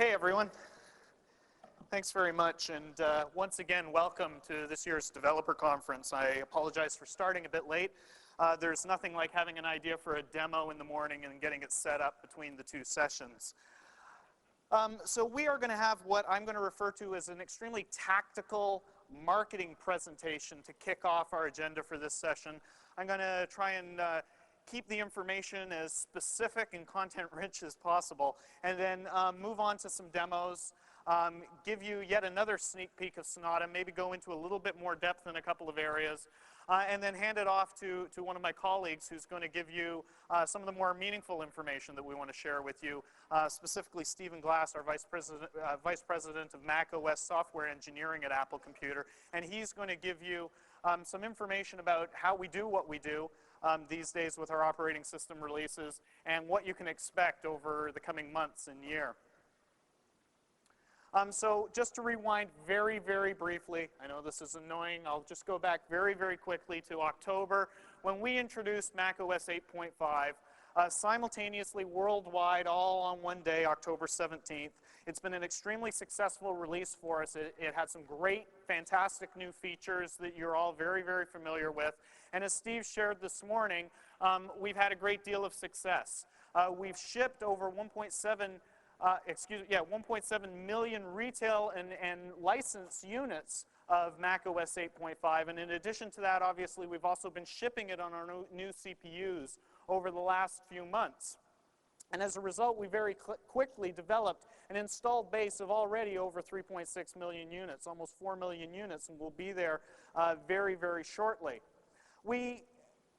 Hey everyone, thanks very much, and once again welcome to this year's developer conference. I apologize for starting a bit late. There's nothing like having an idea for a demo in the morning and getting it set up between the two sessions. So we are going to have what I'm going to refer to as an extremely tactical marketing presentation to kick off our agenda for this session. I'm going to try and keep the information as specific and content-rich as possible, and then move on to some demos, give you yet another sneak peek of Sonata, maybe go into a little bit more depth in a couple of areas, and then hand it off to one of my colleagues who's going to give you some of the more meaningful information that we want to share with you, specifically Stephen Glass, our Vice President of Mac OS Software Engineering at Apple Computer, and he's going to give you some information about how we do what we do these days with our operating system releases and what you can expect over the coming months and year. So just to rewind very, very briefly, I know this is annoying, I'll just go back very, very quickly to October when we introduced Mac OS 8.5 simultaneously worldwide all on one day, October 17th. It's been an extremely successful release for us. It had some great, fantastic new features that you're all very, very familiar with. And as Steve shared this morning, we've had a great deal of success. We've shipped over 1.7 million retail and license units of Mac OS 8.5, and in addition to that, obviously, we've also been shipping it on our new CPUs over the last few months. And as a result, we very quickly developed an installed base of already over 3.6 million units, almost 4 million units, and we'll be there very, very shortly. We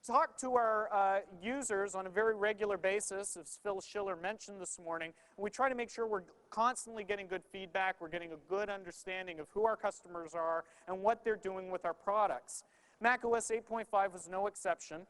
talk to our users on a very regular basis, as Phil Schiller mentioned this morning. And we try to make sure we're constantly getting good feedback, we're getting a good understanding of who our customers are and what they're doing with our products. Mac OS 8.5 was no exception.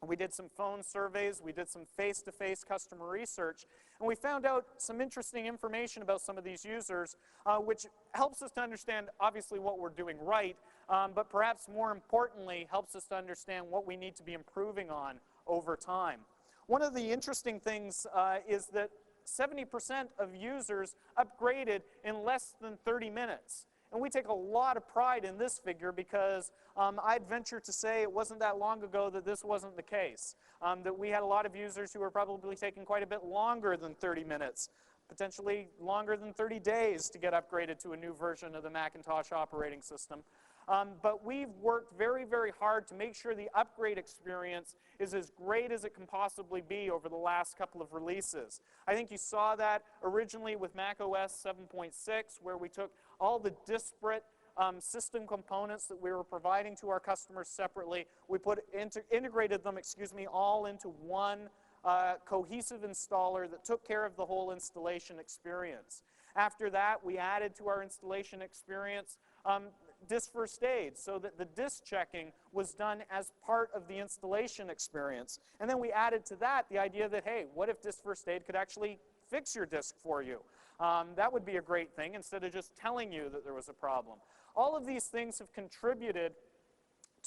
We did some phone surveys, we did some face-to-face customer research, and we found out some interesting information about some of these users, which helps us to understand, obviously, what we're doing right, but perhaps more importantly, helps us to understand what we need to be improving on over time. One of the interesting things is that 70% of users upgraded in less than 30 minutes. And we take a lot of pride in this figure because I'd venture to say it wasn't that long ago that this wasn't the case. That we had a lot of users who were probably taking quite a bit longer than 30 minutes, potentially longer than 30 days to get upgraded to a new version of the Macintosh operating system. But we've worked very, very hard to make sure the upgrade experience is as great as it can possibly be over the last couple of releases. I think you saw that originally with Mac OS 7.6, where we took all the disparate system components that we were providing to our customers separately. We integrated them, all into one cohesive installer that took care of the whole installation experience. After that, we added to our installation experience disk first aid, so that the disk checking was done as part of the installation experience. And then we added to that the idea that, hey, what if disk first aid could actually fix your disk for you? That would be a great thing instead of just telling you that there was a problem. All of these things have contributed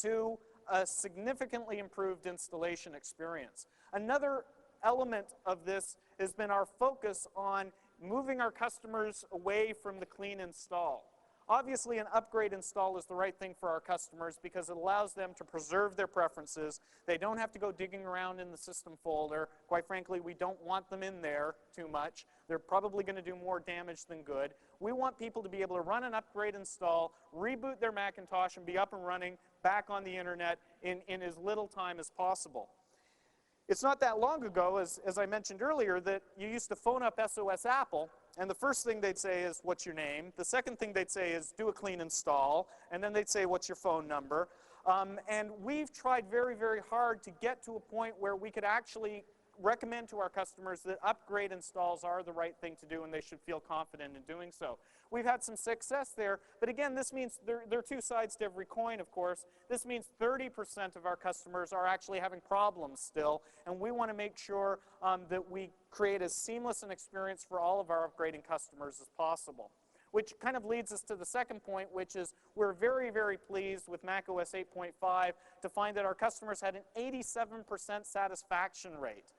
to a significantly improved installation experience. Another element of this has been our focus on moving our customers away from the clean install. Obviously, an upgrade install is the right thing for our customers because it allows them to preserve their preferences. They don't have to go digging around in the system folder. Quite frankly, we don't want them in there too much. They're probably going to do more damage than good. We want people to be able to run an upgrade install, reboot their Macintosh, and be up and running back on the internet in as little time as possible. It's not that long ago, as I mentioned earlier, that you used to phone up SOS Apple, and the first thing they'd say is, what's your name? The second thing they'd say is, do a clean install. And then they'd say, what's your phone number? And we've tried very, very hard to get to a point where we could actually recommend to our customers that upgrade installs are the right thing to do and they should feel confident in doing so. We've had some success there, but again, this means there are two sides to every coin, of course. This means 30% of our customers are actually having problems still, and we want to make sure that we create as seamless an experience for all of our upgrading customers as possible. Which kind of leads us to the second point, which is we're very, very pleased with Mac OS 8.5 to find that our customers had an 87% satisfaction rate.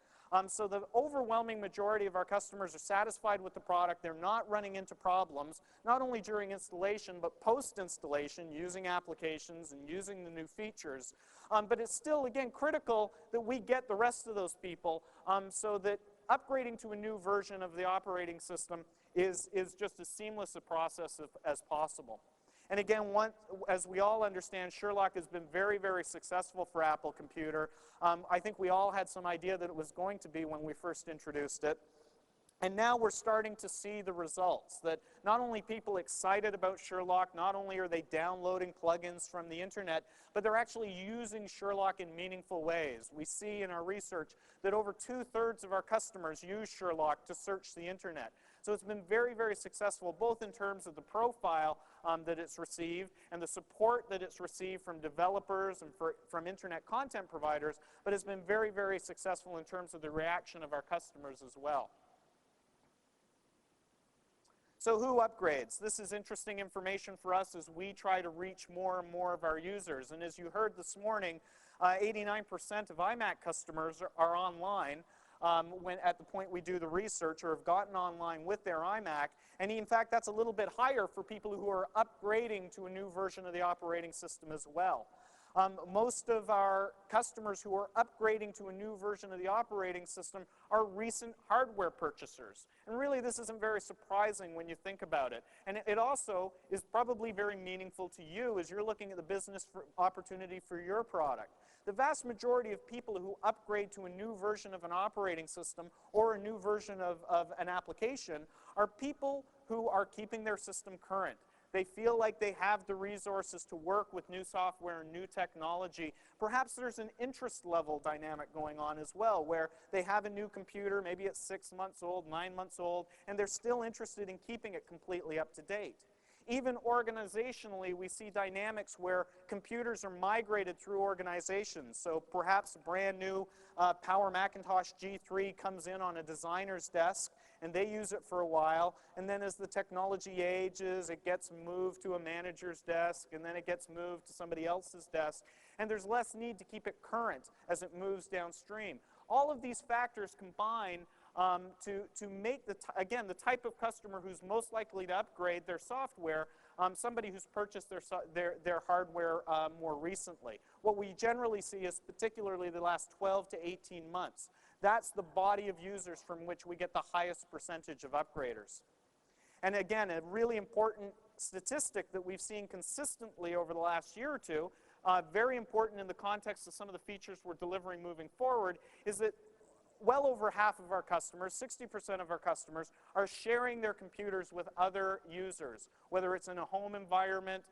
So the overwhelming majority of our customers are satisfied with the product. They're not running into problems, not only during installation, but post-installation, using applications and using the new features. But it's still, again, critical that we get the rest of those people so that upgrading to a new version of the operating system is just as seamless a process as possible. And again, as we all understand, Sherlock has been very, very successful for Apple Computer. I think we all had some idea that it was going to be when we first introduced it. And now we're starting to see the results, that not only people excited about Sherlock, not only are they downloading plugins from the internet, but they're actually using Sherlock in meaningful ways. We see in our research that over 2/3 of our customers use Sherlock to search the internet. So it's been very, very successful, both in terms of the profile that it's received and the support that it's received from developers and from internet content providers, but it's been very, very successful in terms of the reaction of our customers as well. So who upgrades? This is interesting information for us as we try to reach more and more of our users. And as you heard this morning, 89% of iMac customers are online at the point we do the research, or have gotten online with their iMac. And in fact, that's a little bit higher for people who are upgrading to a new version of the operating system as well. Most of our customers who are upgrading to a new version of the operating system are recent hardware purchasers. And really, this isn't very surprising when you think about it. And it also is probably very meaningful to you as you're looking at the business opportunity for your product. The vast majority of people who upgrade to a new version of an operating system or a new version of an application are people who are keeping their system current. They feel like they have the resources to work with new software and new technology. Perhaps there's an interest level dynamic going on as well, where they have a new computer, maybe it's 6 months old, 9 months old, and they're still interested in keeping it completely up to date. Even organizationally, we see dynamics where computers are migrated through organizations. So perhaps a brand new Power Macintosh G3 comes in on a designer's desk, and they use it for a while, and then as the technology ages, it gets moved to a manager's desk, and then it gets moved to somebody else's desk, and there's less need to keep it current as it moves downstream. All of these factors combine to make, again, the type of customer who's most likely to upgrade their software, somebody who's purchased their hardware more recently. What we generally see is particularly the last 12 to 18 months. That's the body of users from which we get the highest percentage of upgraders. And again, a really important statistic that we've seen consistently over the last year or two, very important in the context of some of the features we're delivering moving forward, is that well over half of our customers, 60% of our customers, are sharing their computers with other users, whether it's in a home environment,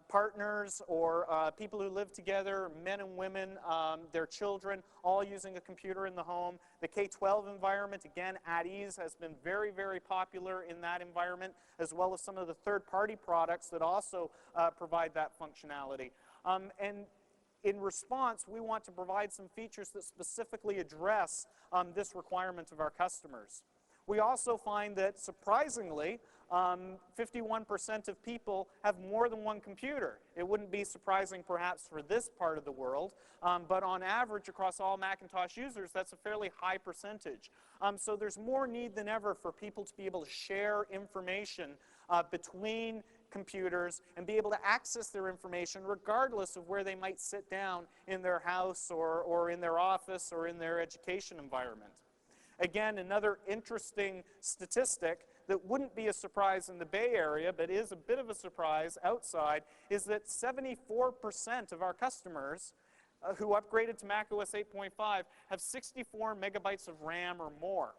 partners or people who live together, men and women, their children, all using a computer in the home. The K-12 environment, again, at ease, has been very, very popular in that environment, as well as some of the third-party products that also provide that functionality. And in response, we want to provide some features that specifically address this requirement of our customers. We also find that, surprisingly, 51% of people have more than one computer. It wouldn't be surprising, perhaps, for this part of the world, but on average, across all Macintosh users, that's a fairly high percentage. So there's more need than ever for people to be able to share information between computers and be able to access their information regardless of where they might sit down in their house or in their office or in their education environment. Again, another interesting statistic that wouldn't be a surprise in the Bay Area, but is a bit of a surprise outside, is that 74% of our customers who upgraded to macOS 8.5 have 64 megabytes of RAM or more.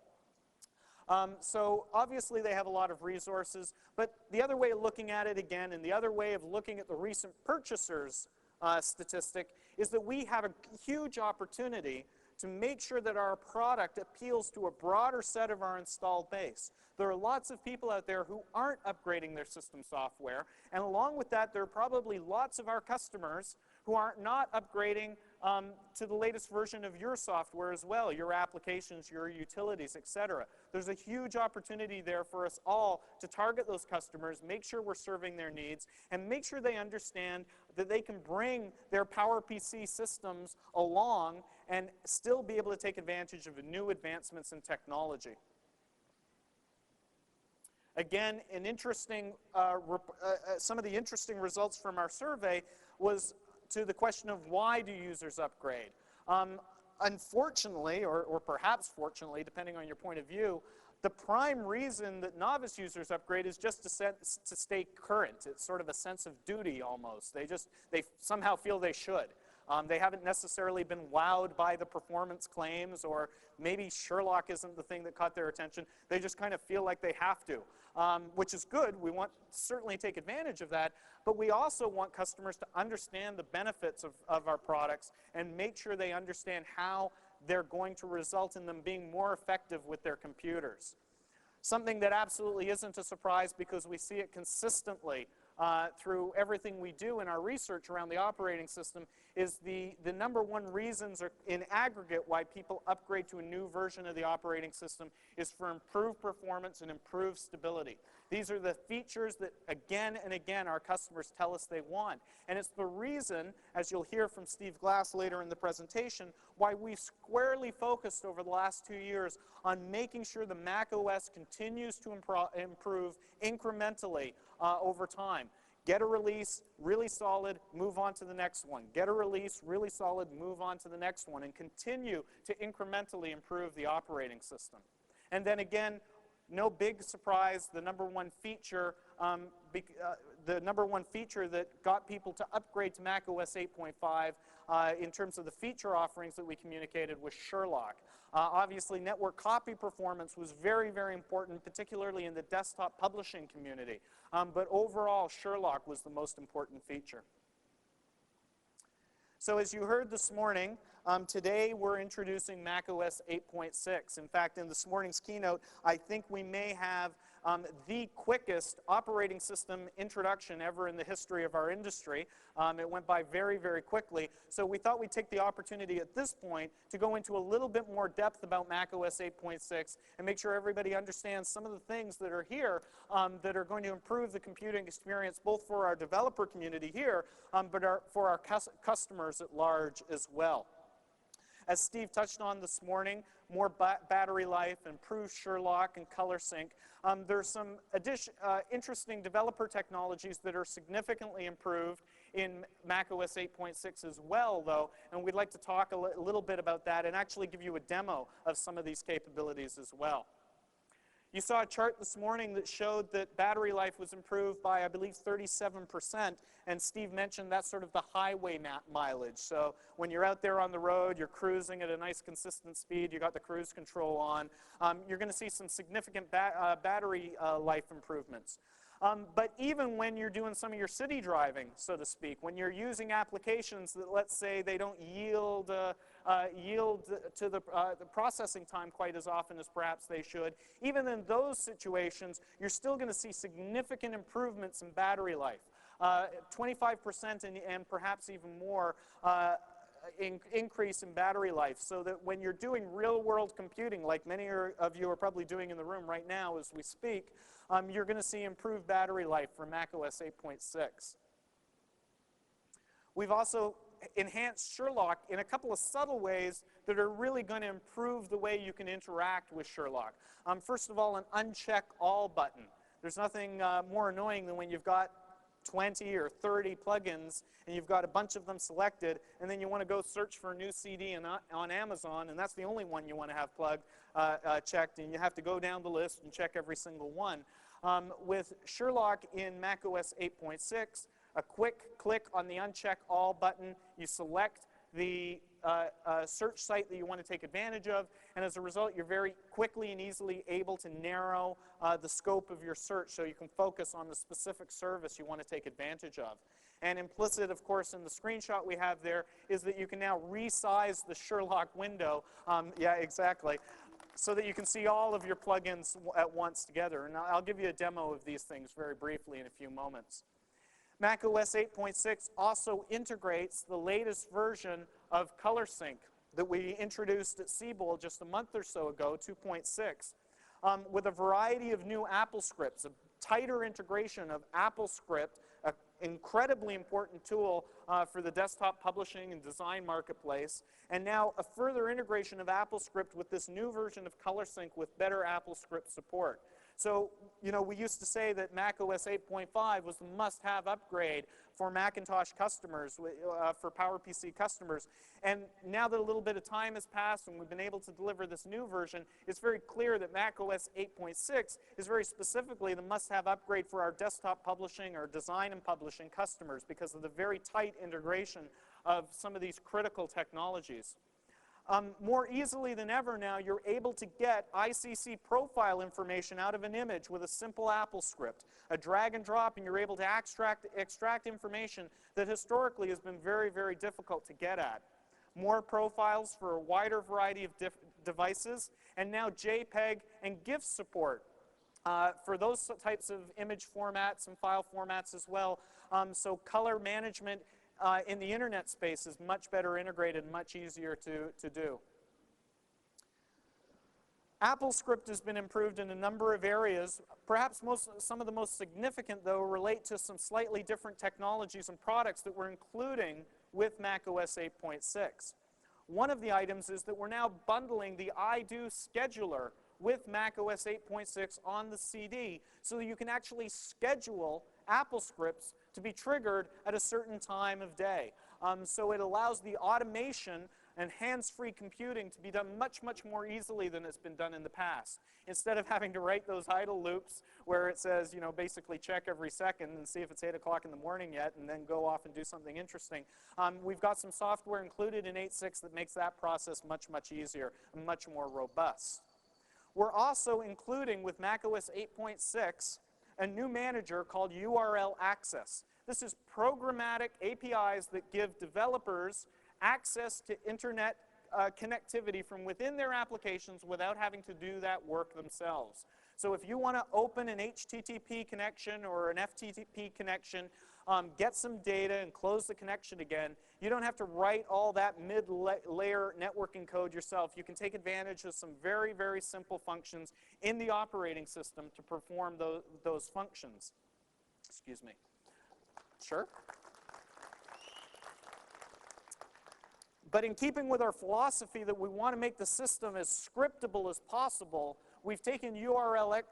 So obviously they have a lot of resources, but the other way of looking at it again, and the other way of looking at the recent purchasers statistic, is that we have a huge opportunity to make sure that our product appeals to a broader set of our installed base. There are lots of people out there who aren't upgrading their system software, and along with that, there are probably lots of our customers who are not upgrading to the latest version of your software as well, your applications, your utilities, etc. There's a huge opportunity there for us all to target those customers, make sure we're serving their needs, and make sure they understand that they can bring their PowerPC systems along and still be able to take advantage of new advancements in technology. Again, some of the interesting results from our survey was to the question of why do users upgrade. Unfortunately, or perhaps fortunately, depending on your point of view, the prime reason that novice users upgrade is just to stay current. It's sort of a sense of duty almost. They somehow feel they should. They haven't necessarily been wowed by the performance claims, or maybe Sherlock isn't the thing that caught their attention. They just kind of feel like they have to, which is good. We want to certainly take advantage of that, but we also want customers to understand the benefits of our products and make sure they understand how they're going to result in them being more effective with their computers. Something that absolutely isn't a surprise, because we see it consistently through everything we do in our research around the operating system, is the number one reasons in aggregate why people upgrade to a new version of the operating system is for improved performance and improved stability. These are the features that again and again our customers tell us they want. And it's the reason, as you'll hear from Steve Glass later in the presentation, why we've squarely focused over the last 2 years on making sure the Mac OS continues to improve incrementally over time. Get a release, really solid, move on to the next one. Get a release, really solid, move on to the next one, and continue to incrementally improve the operating system. And then again, no big surprise, the number one feature that got people to upgrade to Mac OS 8.5 in terms of the feature offerings that we communicated was Sherlock. Obviously, network copy performance was very, very important, particularly in the desktop publishing community. But overall, Sherlock was the most important feature. So as you heard this morning, today we're introducing Mac OS 8.6. In fact, in this morning's keynote, I think we may have the quickest operating system introduction ever in the history of our industry. It went by very, very quickly. So we thought we'd take the opportunity at this point to go into a little bit more depth about Mac OS 8.6 and make sure everybody understands some of the things that are here that are going to improve the computing experience both for our developer community here, but for our customers at large as well. As Steve touched on this morning, more battery life, improved Sherlock and ColorSync. There's some interesting developer technologies that are significantly improved in Mac OS 8.6 as well, though, and we'd like to talk a little bit about that and actually give you a demo of some of these capabilities as well. You saw a chart this morning that showed that battery life was improved by, I believe, 37%, and Steve mentioned that's sort of the highway mileage. So when you're out there on the road, you're cruising at a nice consistent speed, you got the cruise control on, you're going to see some significant battery life improvements. But even when you're doing some of your city driving, so to speak, when you're using applications that, let's say, they don't yield to the processing time quite as often as perhaps they should, even in those situations, you're still going to see significant improvements in battery life. 25% and perhaps even more increase in battery life, so that when you're doing real-world computing, like many of you are probably doing in the room right now as we speak, you're going to see improved battery life for Mac OS 8.6. We've also enhanced Sherlock in a couple of subtle ways that are really going to improve the way you can interact with Sherlock. First of all, an uncheck all button. There's nothing more annoying than when you've got 20 or 30 plugins and you've got a bunch of them selected, and then you want to go search for a new CD on Amazon, and that's the only one you want to have checked, and you have to go down the list and check every single one. With Sherlock in Mac OS 8.6, a quick click on the uncheck all button, you select the search site that you want to take advantage of, and as a result, you're very quickly and easily able to narrow the scope of your search so you can focus on the specific service you want to take advantage of. And implicit, of course, in the screenshot we have there is that you can now resize the Sherlock window, yeah, exactly, so that you can see all of your plugins at once together. And I'll give you a demo of these things very briefly in a few moments. macOS 8.6 also integrates the latest version of ColorSync that we introduced at CBOL just a month or so ago, 2.6, with a variety of new AppleScripts, a tighter integration of AppleScript, an incredibly important tool for the desktop publishing and design marketplace, and now a further integration of AppleScript with this new version of ColorSync with better AppleScript support. So, you know, we used to say that macOS 8.5 was the must-have upgrade for Macintosh customers, for PowerPC customers. And now that a little bit of time has passed and we've been able to deliver this new version, it's very clear that macOS 8.6 is very specifically the must-have upgrade for our desktop publishing or design and publishing customers because of the very tight integration of some of these critical technologies. More easily than ever now, you're able to get ICC profile information out of an image with a simple AppleScript. A drag and drop, and you're able to extract information that historically has been very, very difficult to get at. More profiles for a wider variety of devices, and now JPEG and GIF support for those types of image formats and file formats as well. So color management in the internet space is much better integrated and much easier to do. AppleScript has been improved in a number of areas. Perhaps some of the most significant, though, relate to some slightly different technologies and products that we're including with macOS 8.6. One of the items is that we're now bundling the iDo scheduler with macOS 8.6 on the CD so that you can actually schedule AppleScripts to be triggered at a certain time of day. So it allows the automation and hands-free computing to be done much, much more easily than it's been done in the past. Instead of having to write those idle loops where it says, you know, basically check every second and see if it's 8 o'clock in the morning yet and then go off and do something interesting. We've got some software included in 8.6 that makes that process much, much easier and much more robust. We're also including with macOS 8.6 a new manager called URL Access. This is programmatic APIs that give developers access to internet connectivity from within their applications without having to do that work themselves. So if you want to open an HTTP connection or an FTP connection, get some data and close the connection again, you don't have to write all that mid-layer networking code yourself. You can take advantage of some very, very simple functions in the operating system to perform those functions. Excuse me. Sure. But in keeping with our philosophy that we want to make the system as scriptable as possible, we've taken URL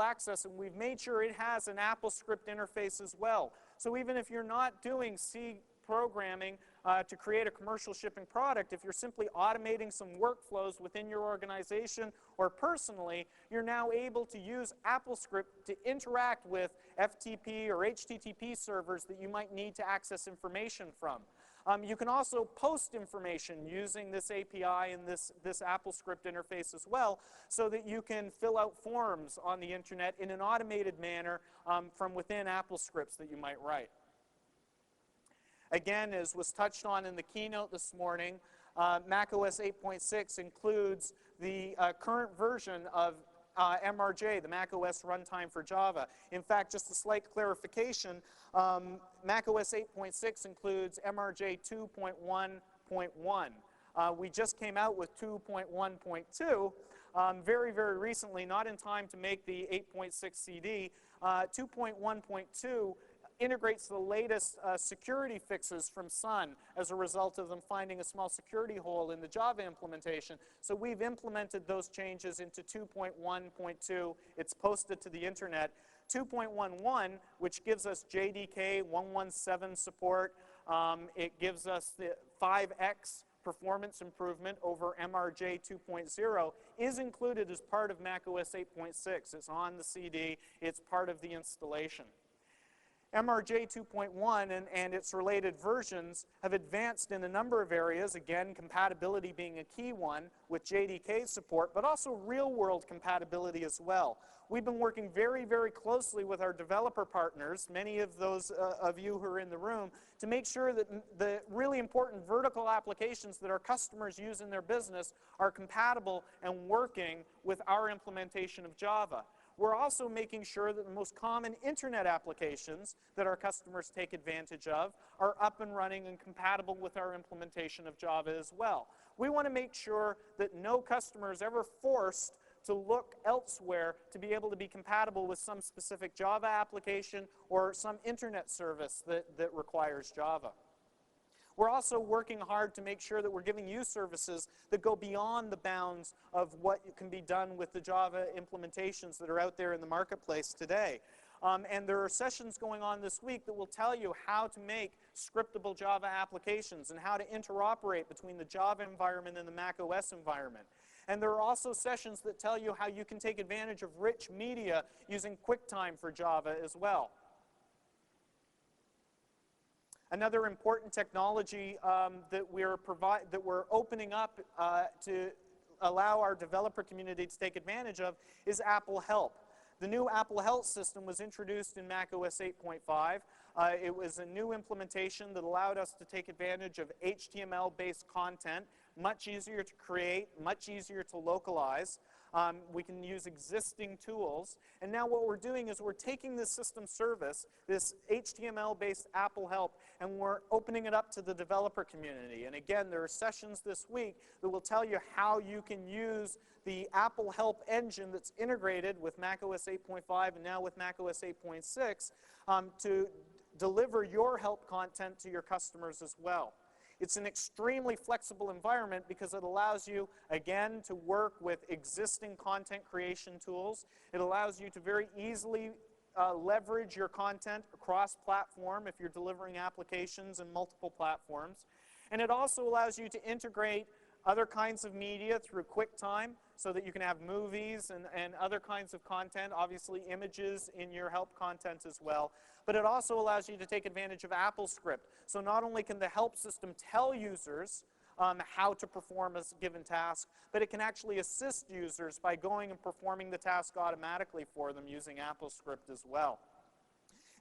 access and we've made sure it has an AppleScript interface as well. So even if you're not doing C programming to create a commercial shipping product, if you're simply automating some workflows within your organization or personally, you're now able to use AppleScript to interact with FTP or HTTP servers that you might need to access information from. You can also post information using this API and this AppleScript interface as well, so that you can fill out forms on the internet in an automated manner from within AppleScripts that you might write. Again, as was touched on in the keynote this morning, macOS 8.6 includes the current version of MRJ, the macOS runtime for Java. In fact, just a slight clarification, macOS 8.6 includes MRJ 2.1.1. We just came out with 2.1.2 very, very recently, not in time to make the 8.6 CD. 2.1.2 integrates the latest security fixes from Sun as a result of them finding a small security hole in the Java implementation. So we've implemented those changes into 2.1.2. It's posted to the internet. 2.11, which gives us JDK 117 support. It gives us the 5x performance improvement over MRJ 2.0, is included as part of macOS 8.6. It's on the CD. It's part of the installation. MRJ 2.1 and its related versions have advanced in a number of areas, again, compatibility being a key one with JDK support, but also real-world compatibility as well. We've been working very, very closely with our developer partners, many of those of you who are in the room, to make sure that the really important vertical applications that our customers use in their business are compatible and working with our implementation of Java. We're also making sure that the most common internet applications that our customers take advantage of are up and running and compatible with our implementation of Java as well. We want to make sure that no customer is ever forced to look elsewhere to be able to be compatible with some specific Java application or some internet service that requires Java. We're also working hard to make sure that we're giving you services that go beyond the bounds of what can be done with the Java implementations that are out there in the marketplace today. And there are sessions going on this week that will tell you how to make scriptable Java applications and how to interoperate between the Java environment and the Mac OS environment. And there are also sessions that tell you how you can take advantage of rich media using QuickTime for Java as well. Another important technology that we're opening up to allow our developer community to take advantage of is Apple Help. The new Apple Help system was introduced in Mac OS 8.5. It was a new implementation that allowed us to take advantage of HTML-based content, much easier to create, much easier to localize. We can use existing tools. And now what we're doing is we're taking this system service, this HTML-based Apple Help, and we're opening it up to the developer community. And again, there are sessions this week that will tell you how you can use the Apple Help engine that's integrated with Mac OS 8.5 and now with Mac OS 8.6 to deliver your help content to your customers as well. It's an extremely flexible environment because it allows you, again, to work with existing content creation tools. It allows you to very easily leverage your content across platform if you're delivering applications in multiple platforms. And it also allows you to integrate other kinds of media through QuickTime so that you can have movies and other kinds of content, obviously images in your help content as well. But it also allows you to take advantage of AppleScript. So not only can the help system tell users how to perform a given task, but it can actually assist users by going and performing the task automatically for them using AppleScript as well.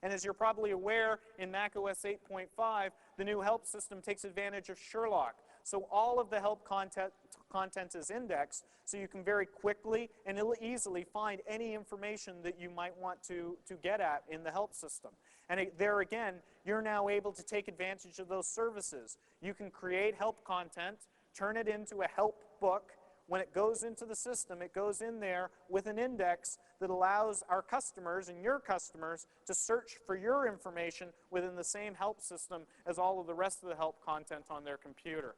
And as you're probably aware, in Mac OS 8.5, the new help system takes advantage of Sherlock. So all of the help content is indexed, so you can very quickly and easily find any information that you might want to get at in the help system. And there again, you're now able to take advantage of those services. You can create help content, turn it into a help book. When it goes into the system, it goes in there with an index that allows our customers and your customers to search for your information within the same help system as all of the rest of the help content on their computer.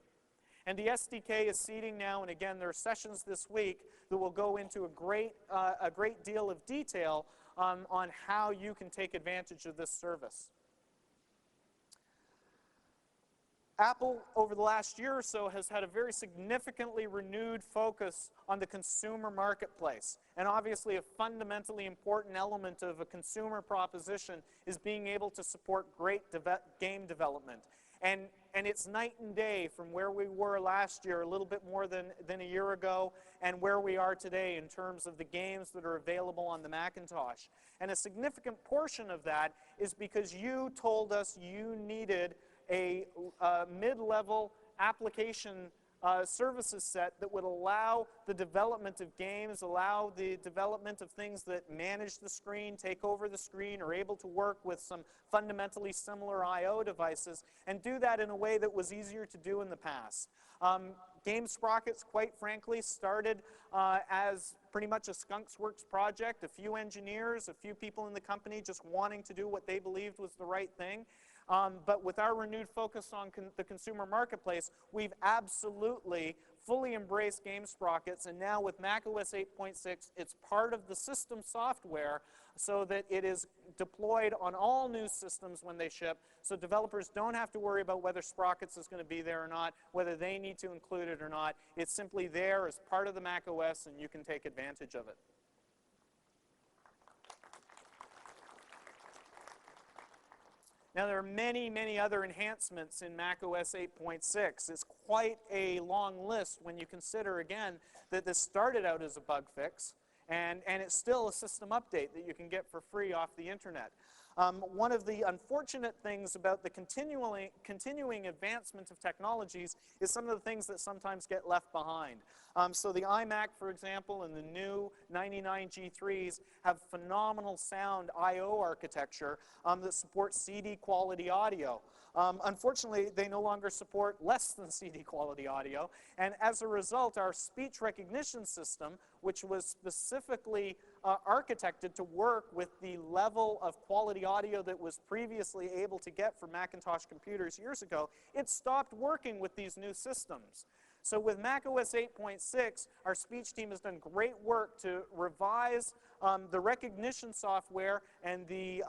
And the SDK is seeding now, and again, there are sessions this week that will go into a great deal of detail on how you can take advantage of this service. Apple, over the last year or so, has had a very significantly renewed focus on the consumer marketplace. And obviously, a fundamentally important element of a consumer proposition is being able to support great game development. And it's night and day from where we were last year, a little bit more than a year ago, and where we are today in terms of the games that are available on the Macintosh. And a significant portion of that is because you told us you needed a mid-level application services set that would allow the development of games, allow the development of things that manage the screen, take over the screen, are able to work with some fundamentally similar I/O devices, and do that in a way that was easier to do in the past. Game Sprockets, quite frankly, started as pretty much a Skunksworks project, a few engineers, a few people in the company just wanting to do what they believed was the right thing. But with our renewed focus on the consumer marketplace, we've absolutely fully embraced Game Sprockets, and now with Mac OS 8.6, it's part of the system software so that it is deployed on all new systems when they ship, so developers don't have to worry about whether Sprockets is going to be there or not, whether they need to include it or not. It's simply there as part of the Mac OS, and you can take advantage of it. Now, there are many, many other enhancements in Mac OS 8.6. It's quite a long list when you consider, again, that this started out as a bug fix, and it's still a system update that you can get for free off the internet. One of the unfortunate things about the continuing advancement of technologies is some of the things that sometimes get left behind. So the iMac, for example, and the new 99 G3s have phenomenal sound I/O architecture that supports CD quality audio. Unfortunately, they no longer support less than CD quality audio, and as a result, our speech recognition system, which was specifically architected to work with the level of quality audio that was previously able to get from Macintosh computers years ago, it stopped working with these new systems. So with macOS 8.6, our speech team has done great work to revise the recognition software and the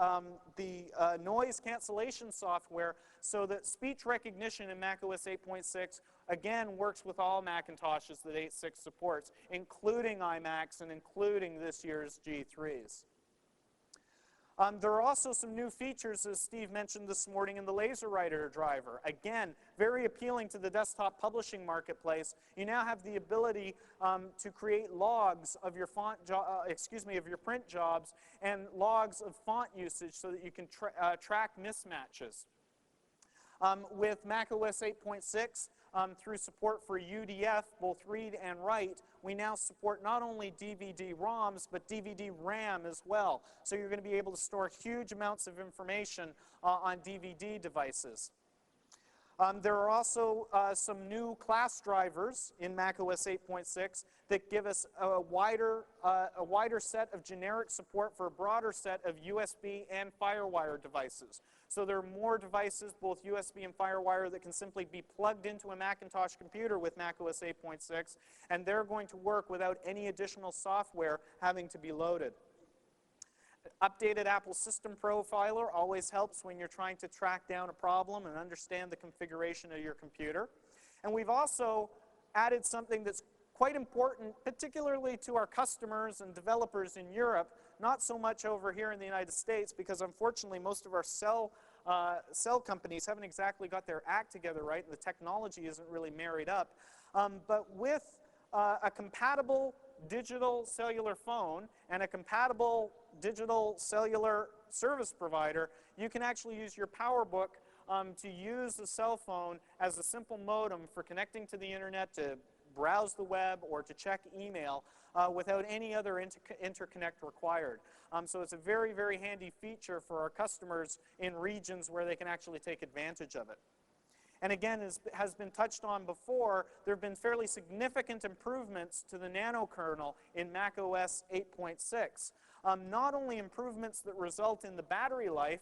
noise cancellation software so that speech recognition in macOS 8.6 again works with all Macintoshes that 8.6 supports, including iMacs and including this year's G3s. There are also some new features, as Steve mentioned this morning, in the LaserWriter driver. Again, very appealing to the desktop publishing marketplace. You now have the ability to create logs of your of your print jobs and logs of font usage so that you can track mismatches. With macOS 8.6, through support for UDF, both read and write, we now support not only DVD-ROMs, but DVD-RAM as well. So you're going to be able to store huge amounts of information on DVD devices. There are also some new class drivers in macOS 8.6 that give us a wider set of generic support for a broader set of USB and FireWire devices. So there are more devices, both USB and FireWire, that can simply be plugged into a Macintosh computer with macOS 8.6, and they're going to work without any additional software having to be loaded. Updated Apple System Profiler always helps when you're trying to track down a problem and understand the configuration of your computer. And we've also added something that's quite important, particularly to our customers and developers in Europe, not so much over here in the United States, because unfortunately most of our cell companies haven't exactly got their act together right, and the technology isn't really married up. But with a compatible digital cellular phone and a compatible digital cellular service provider, you can actually use your PowerBook to use the cell phone as a simple modem for connecting to the internet, to browse the web, or to check email without any other interconnect required. So it's a very, very handy feature for our customers in regions where they can actually take advantage of it. And again, as has been touched on before, there have been fairly significant improvements to the nano kernel in macOS 8.6. Not only improvements that result in the battery life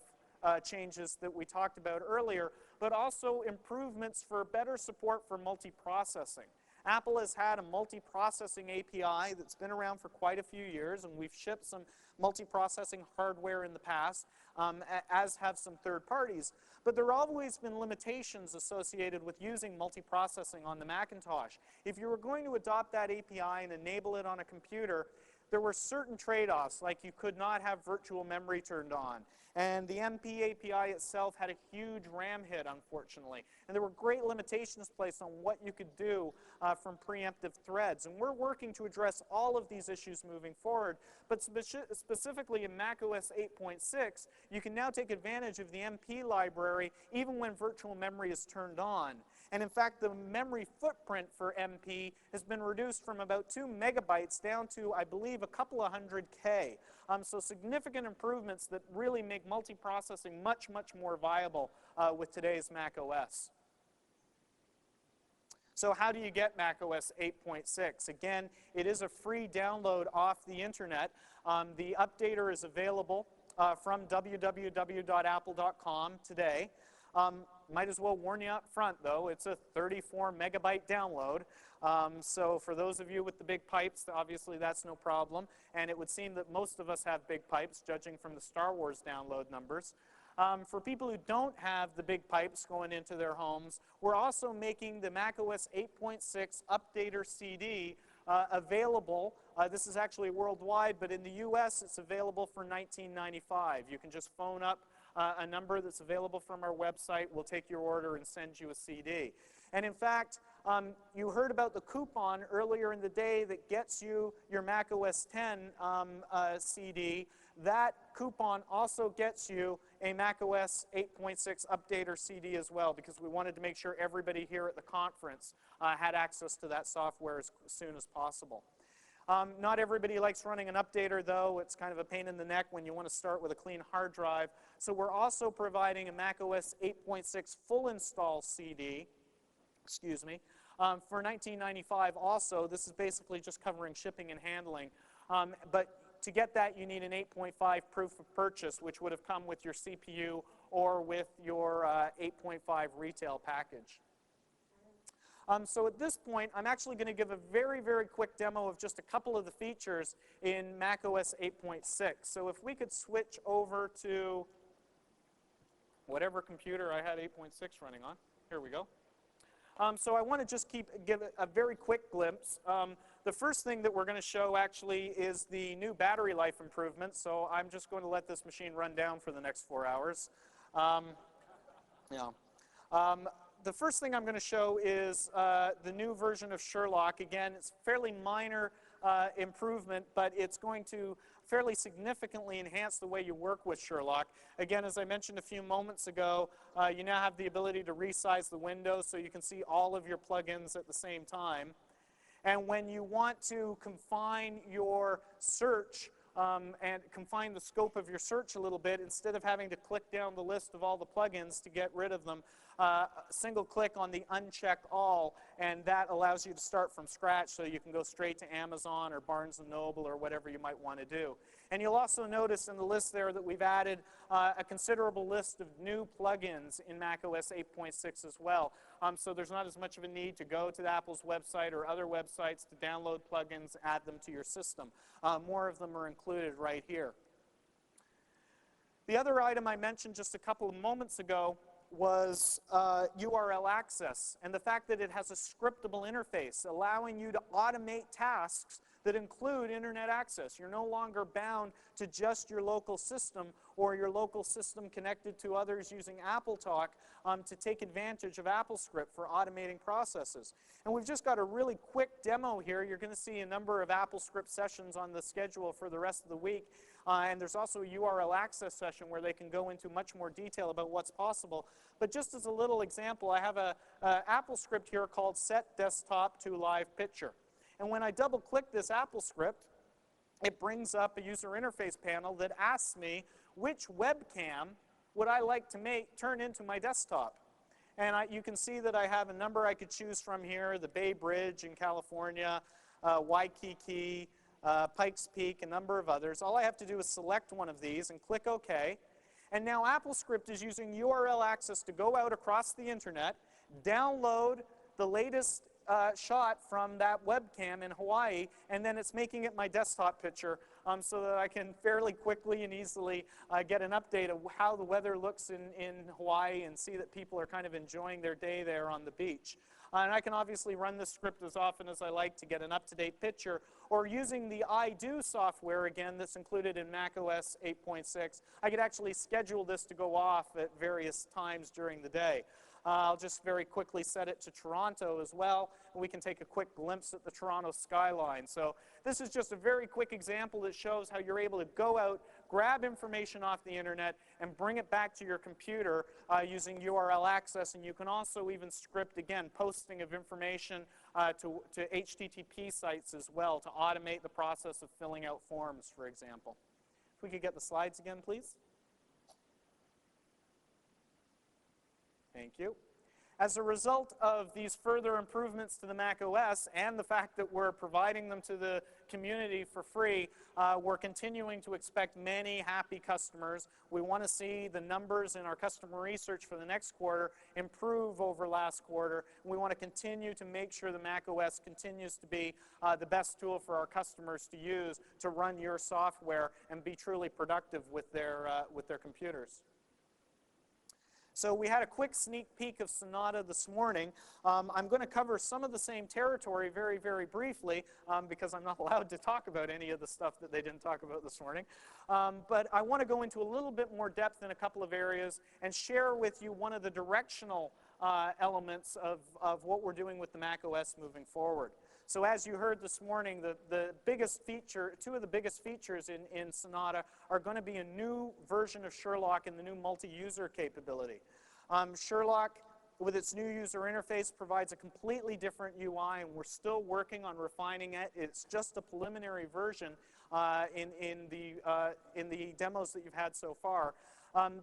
changes that we talked about earlier, but also improvements for better support for multiprocessing. Apple has had a multiprocessing API that's been around for quite a few years, and we've shipped some multiprocessing hardware in the past, as have some third parties. But there have always been limitations associated with using multiprocessing on the Macintosh. If you were going to adopt that API and enable it on a computer, there were certain trade-offs, like you could not have virtual memory turned on. And the MP API itself had a huge RAM hit, unfortunately. And there were great limitations placed on what you could do from preemptive threads. And we're working to address all of these issues moving forward. But specifically in macOS 8.6, you can now take advantage of the MP library even when virtual memory is turned on. And in fact, the memory footprint for MP has been reduced from about 2 megabytes down to, I believe, a couple of hundred K. So significant improvements that really make multiprocessing much, much more viable with today's Mac OS. So how do you get Mac OS 8.6? Again, it is a free download off the internet. The updater is available from www.apple.com today. Might as well warn you up front, though, it's a 34 megabyte download. So for those of you with the big pipes, obviously that's no problem. And it would seem that most of us have big pipes, judging from the Star Wars download numbers. For people who don't have the big pipes going into their homes, we're also making the macOS 8.6 Updater CD available. This is actually worldwide, but in the US it's available for $19.95. You can just phone up a number that's available from our website. We'll take your order and send you a CD. And in fact, you heard about the coupon earlier in the day that gets you your Mac OS X CD. that coupon also gets you a macOS 8.6 updater CD as well, because we wanted to make sure everybody here at the conference had access to that software as soon as possible. Not everybody likes running an updater, though. It's kind of a pain in the neck when you want to start with a clean hard drive. So we're also providing a macOS 8.6 full install CD, for $19.95 also. This is basically just covering shipping and handling. But to get that, you need an 8.5 proof of purchase, which would have come with your CPU or with your 8.5 retail package. So at this point, I'm actually going to give a very, very quick demo of just a couple of the features in macOS 8.6. So if we could switch over to whatever computer I had 8.6 running on. Here we go. So I want to just give it a very quick glimpse. The first thing that we're going to show actually is the new battery life improvements. So I'm just going to let this machine run down for the next 4 hours. The first thing I'm going to show is the new version of Sherlock. Again, it's fairly minor improvement, but it's going to fairly significantly enhance the way you work with Sherlock. Again, as I mentioned a few moments ago, you now have the ability to resize the window so you can see all of your plugins at the same time. And when you want to confine your search and confine the scope of your search a little bit, instead of having to click down the list of all the plugins to get rid of them, single click on the uncheck all, and that allows you to start from scratch so you can go straight to Amazon or Barnes & Noble or whatever you might want to do. And you'll also notice in the list there that we've added a considerable list of new plugins in macOS 8.6 as well. So there's not as much of a need to go to Apple's website or other websites to download plugins, add them to your system. More of them are included right here. The other item I mentioned just a couple of moments ago was URL access, and the fact that it has a scriptable interface allowing you to automate tasks that include internet access. You're no longer bound to just your local system or your local system connected to others using AppleTalk to take advantage of AppleScript for automating processes. And we've just got a really quick demo here. You're going to see a number of AppleScript sessions on the schedule for the rest of the week. And there's also a URL access session where they can go into much more detail about what's possible. But just as a little example, I have a AppleScript here called Set Desktop to Live Picture. And when I double-click this AppleScript, it brings up a user interface panel that asks me which webcam would I like to turn into my desktop. And you can see that I have a number I could choose from here, the Bay Bridge in California, Waikiki, Pikes Peak, a number of others. All I have to do is select one of these and click OK. And now AppleScript is using URL access to go out across the internet, download the latest shot from that webcam in Hawaii, and then it's making it my desktop picture so that I can fairly quickly and easily get an update of how the weather looks in Hawaii and see that people are kind of enjoying their day there on the beach. And I can obviously run this script as often as I like to get an up-to-date picture, or using the iDo software, again, that's included in macOS 8.6, I could actually schedule this to go off at various times during the day. I'll just very quickly set it to Toronto as well, and we can take a quick glimpse at the Toronto skyline. So this is just a very quick example that shows how you're able to go out, grab information off the internet, and bring it back to your computer using URL access. And you can also even script, again, posting of information to HTTP sites as well to automate the process of filling out forms, for example. If we could get the slides again, please. Thank you. As a result of these further improvements to the Mac OS and the fact that we're providing them to the community for free, we're continuing to expect many happy customers. We want to see the numbers in our customer research for the next quarter improve over last quarter. We want to continue to make sure the Mac OS continues to be the best tool for our customers to use to run your software and be truly productive with their computers. So we had a quick sneak peek of Sonata this morning. I'm going to cover some of the same territory very, very briefly because I'm not allowed to talk about any of the stuff that they didn't talk about this morning. But I want to go into a little bit more depth in a couple of areas and share with you one of the directional elements of what we're doing with the Mac OS moving forward. So as you heard this morning, the biggest feature, two of the biggest features in Sonata are going to be a new version of Sherlock and the new multi-user capability. Sherlock, with its new user interface, provides a completely different UI, and we're still working on refining it. It's just a preliminary version in the demos that you've had so far.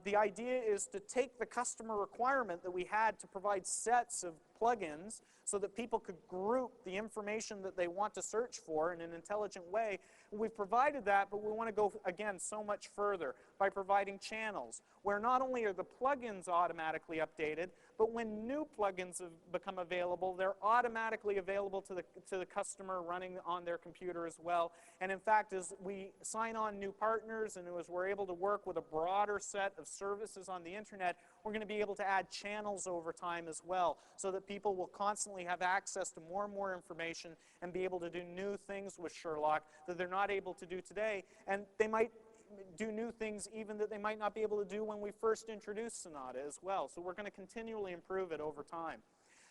The idea is to take the customer requirement that we had to provide sets of plugins so that people could group the information that they want to search for in an intelligent way. We've provided that, but we want to go, again, so much further by providing channels, where not only are the plugins automatically updated, but when new plugins have become available, they're automatically available to the customer running on their computer as well. And in fact, as we sign on new partners and as we're able to work with a broader set of services on the internet, we're going to be able to add channels over time as well, so that people will constantly have access to more and more information and be able to do new things with Sherlock that they're not able to do today. And they might do new things even that they might not be able to do when we first introduced Sonata as well. So we're going to continually improve it over time.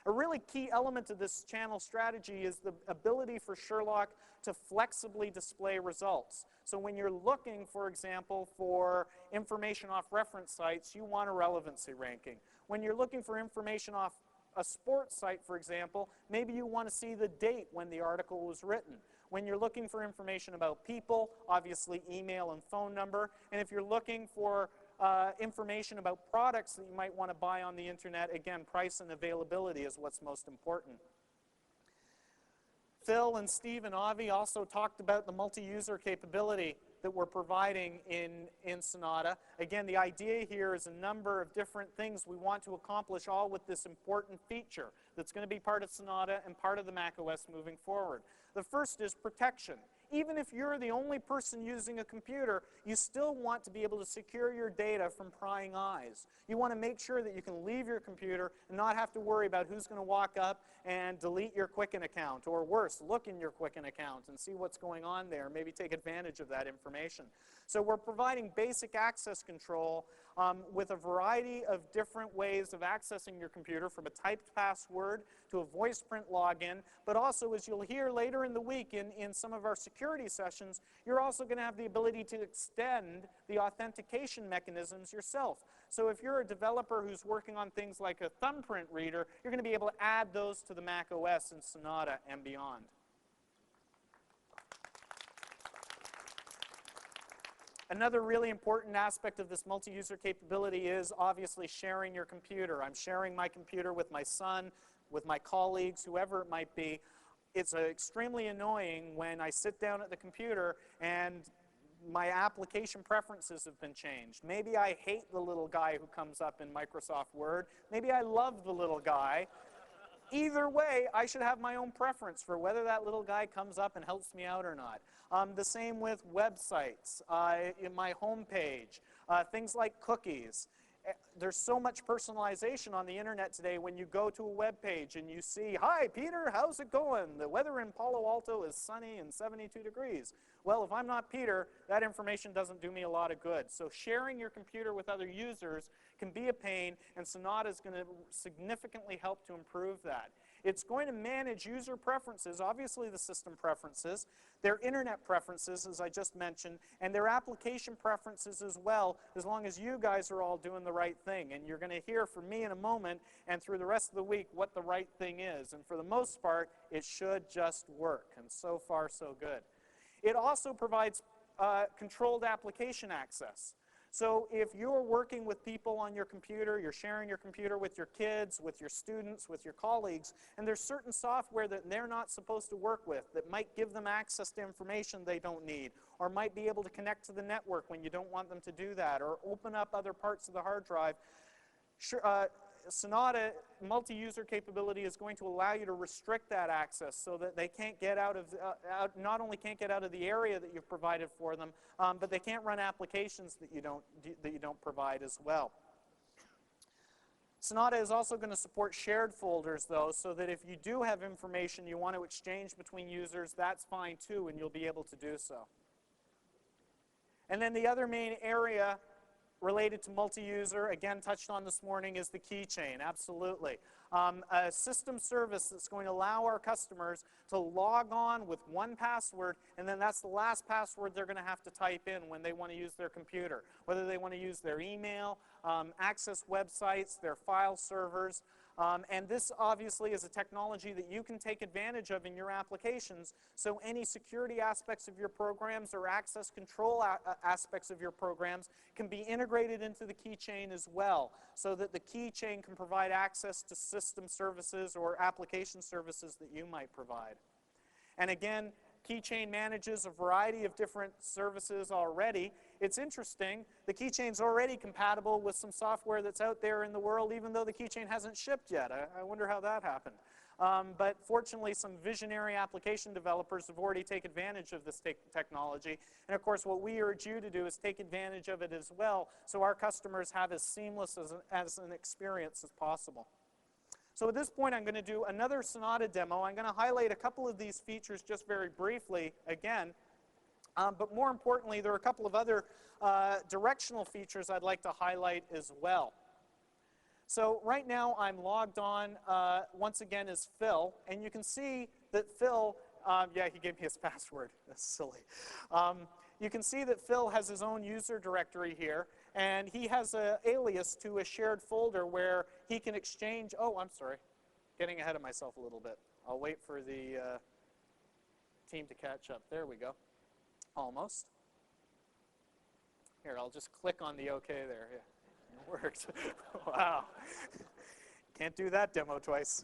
A really key element of this channel strategy is the ability for Sherlock to flexibly display results. So when you're looking, for example, for information off reference sites, you want a relevancy ranking. When you're looking for information off a sports site, for example, maybe you want to see the date when the article was written. When you're looking for information about people, obviously email and phone number. And if you're looking for information about products that you might want to buy on the internet, again, price and availability is what's most important. Phil and Steve and Avi also talked about the multi-user capability that we're providing in Sonata. Again, the idea here is a number of different things we want to accomplish, all with this important feature that's going to be part of Sonata and part of the Mac OS moving forward. The first is protection. Even if you're the only person using a computer, you still want to be able to secure your data from prying eyes. You want to make sure that you can leave your computer and not have to worry about who's going to walk up and delete your Quicken account, or worse, look in your Quicken account and see what's going on there, maybe take advantage of that information. So we're providing basic access control with a variety of different ways of accessing your computer, from a typed password to a voice print login, but also, as you'll hear later in the week in some of our security sessions, you're also going to have the ability to extend the authentication mechanisms yourself. So if you're a developer who's working on things like a thumbprint reader, you're going to be able to add those to the Mac OS in Sonata and beyond. Another really important aspect of this multi-user capability is obviously sharing your computer. I'm sharing my computer with my son, with my colleagues, whoever it might be. It's extremely annoying when I sit down at the computer and my application preferences have been changed. Maybe I hate the little guy who comes up in Microsoft Word. Maybe I love the little guy. Either way, I should have my own preference for whether that little guy comes up and helps me out or not. The same with websites, in my home page, things like cookies. There's so much personalization on the internet today. When you go to a web page and you see, "Hi, Peter, how's it going? The weather in Palo Alto is sunny and 72 degrees. Well, if I'm not Peter, that information doesn't do me a lot of good. So sharing your computer with other users can be a pain, and Sonata is going to significantly help to improve that. It's going to manage user preferences, obviously the system preferences, their internet preferences, as I just mentioned, and their application preferences as well, as long as you guys are all doing the right thing. And you're going to hear from me in a moment and through the rest of the week what the right thing is. And for the most part, it should just work. And so far, so good. It also provides controlled application access. So if you're working with people on your computer, you're sharing your computer with your kids, with your students, with your colleagues, and there's certain software that they're not supposed to work with that might give them access to information they don't need, or might be able to connect to the network when you don't want them to do that, or open up other parts of the hard drive. Sonata multi-user capability is going to allow you to restrict that access so that they can't get out of, not only can't get out of the area that you've provided for them, but they can't run applications that you don't provide as well. Sonata is also going to support shared folders, though, so that if you do have information you want to exchange between users, that's fine too, and you'll be able to do so. And then the other main area related to multi-user, again touched on this morning, is the keychain, absolutely. A system service that's going to allow our customers to log on with one password, and then that's the last password they're going to have to type in when they want to use their computer, whether they want to use their email, access websites, their file servers. And this obviously is a technology that you can take advantage of in your applications, so any security aspects of your programs or access control aspects of your programs can be integrated into the keychain as well, so that the keychain can provide access to system services or application services that you might provide. And again, Keychain manages a variety of different services already. It's interesting, the keychain's already compatible with some software that's out there in the world, even though the keychain hasn't shipped yet. I wonder how that happened. But fortunately, some visionary application developers have already taken advantage of this technology. And of course, what we urge you to do is take advantage of it as well, so our customers have as seamless as an experience as possible. So at this point, I'm going to do another Sonata demo. I'm going to highlight a couple of these features just very briefly again. But more importantly, there are a couple of other directional features I'd like to highlight as well. So right now, I'm logged on once again as Phil. And you can see that Phil, yeah, he gave me his password. That's silly. You can see that Phil has his own user directory here, and he has an alias to a shared folder where he can exchange, oh, I'm sorry, getting ahead of myself a little bit. I'll wait for the team to catch up. There we go. Almost. Here, I'll just click on the OK there. Yeah, it worked. Wow. Can't do that demo twice.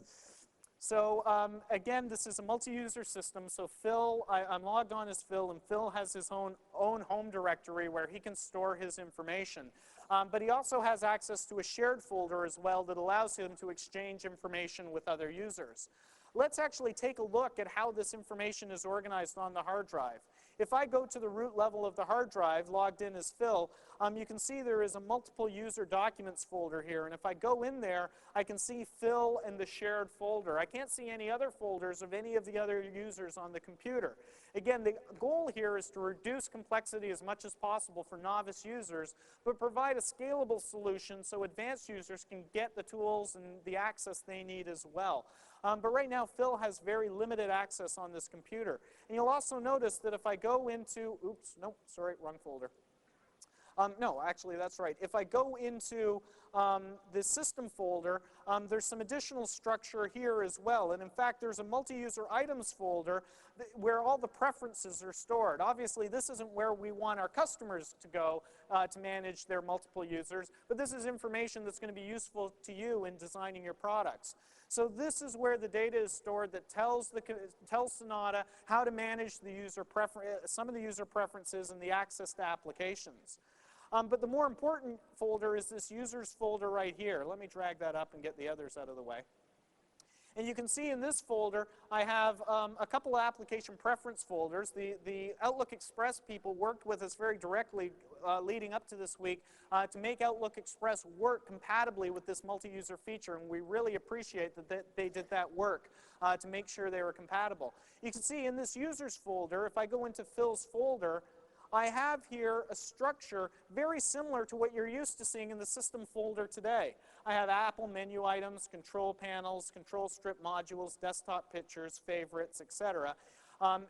So again, this is a multi-user system. So Phil, I'm logged on as Phil, and Phil has his own home directory where he can store his information. But he also has access to a shared folder as well that allows him to exchange information with other users. Let's actually take a look at how this information is organized on the hard drive. If I go to the root level of the hard drive, logged in as Phil, you can see there is a multiple user documents folder here. And if I go in there, I can see Phil and the shared folder. I can't see any other folders of any of the other users on the computer. Again, the goal here is to reduce complexity as much as possible for novice users, but provide a scalable solution so advanced users can get the tools and the access they need as well. But right now, Phil has very limited access on this computer. And you'll also notice that if I go into, oops, nope, sorry, wrong folder. No, actually, that's right. If I go into the system folder, there's some additional structure here as well. And in fact, there's a multi-user items folder where all the preferences are stored. Obviously, this isn't where we want our customers to go to manage their multiple users, but this is information that's going to be useful to you in designing your products. So this is where the data is stored that tells Sonata how to manage the some of the user preferences and the access to applications. But the more important folder is this users folder right here. Let me drag that up and get the others out of the way. And you can see in this folder, I have a couple of application preference folders. The Outlook Express people worked with us very directly leading up to this week to make Outlook Express work compatibly with this multi-user feature, and we really appreciate that they did that work to make sure they were compatible. You can see in this users folder, if I go into Phil's folder, I have here a structure very similar to what you're used to seeing in the system folder today. I have Apple menu items, control panels, control strip modules, desktop pictures, favorites, etc.,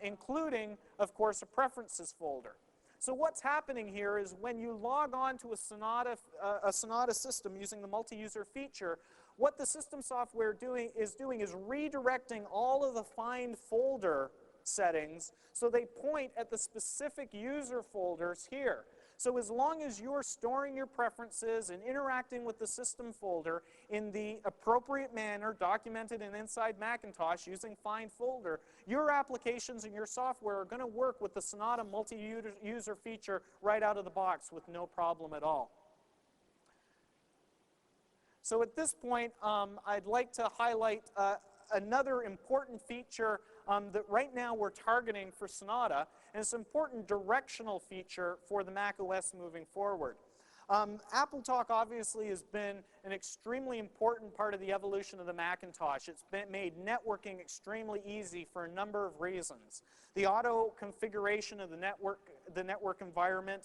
including, of course, a preferences folder. So what's happening here is when you log on to a Sonata system using the multi-user feature, what the system software is doing is redirecting all of the find folder settings so they point at the specific user folders here. So as long as you're storing your preferences and interacting with the system folder in the appropriate manner documented in inside Macintosh using find folder, your applications and your software are going to work with the Sonata multi-user feature right out of the box with no problem at all. So at this point, I'd like to highlight another important feature that right now we're targeting for Sonata, and it's an important directional feature for the Mac OS moving forward. AppleTalk obviously has been an extremely important part of the evolution of the Macintosh. It's made networking extremely easy for a number of reasons. The auto configuration of the network environment,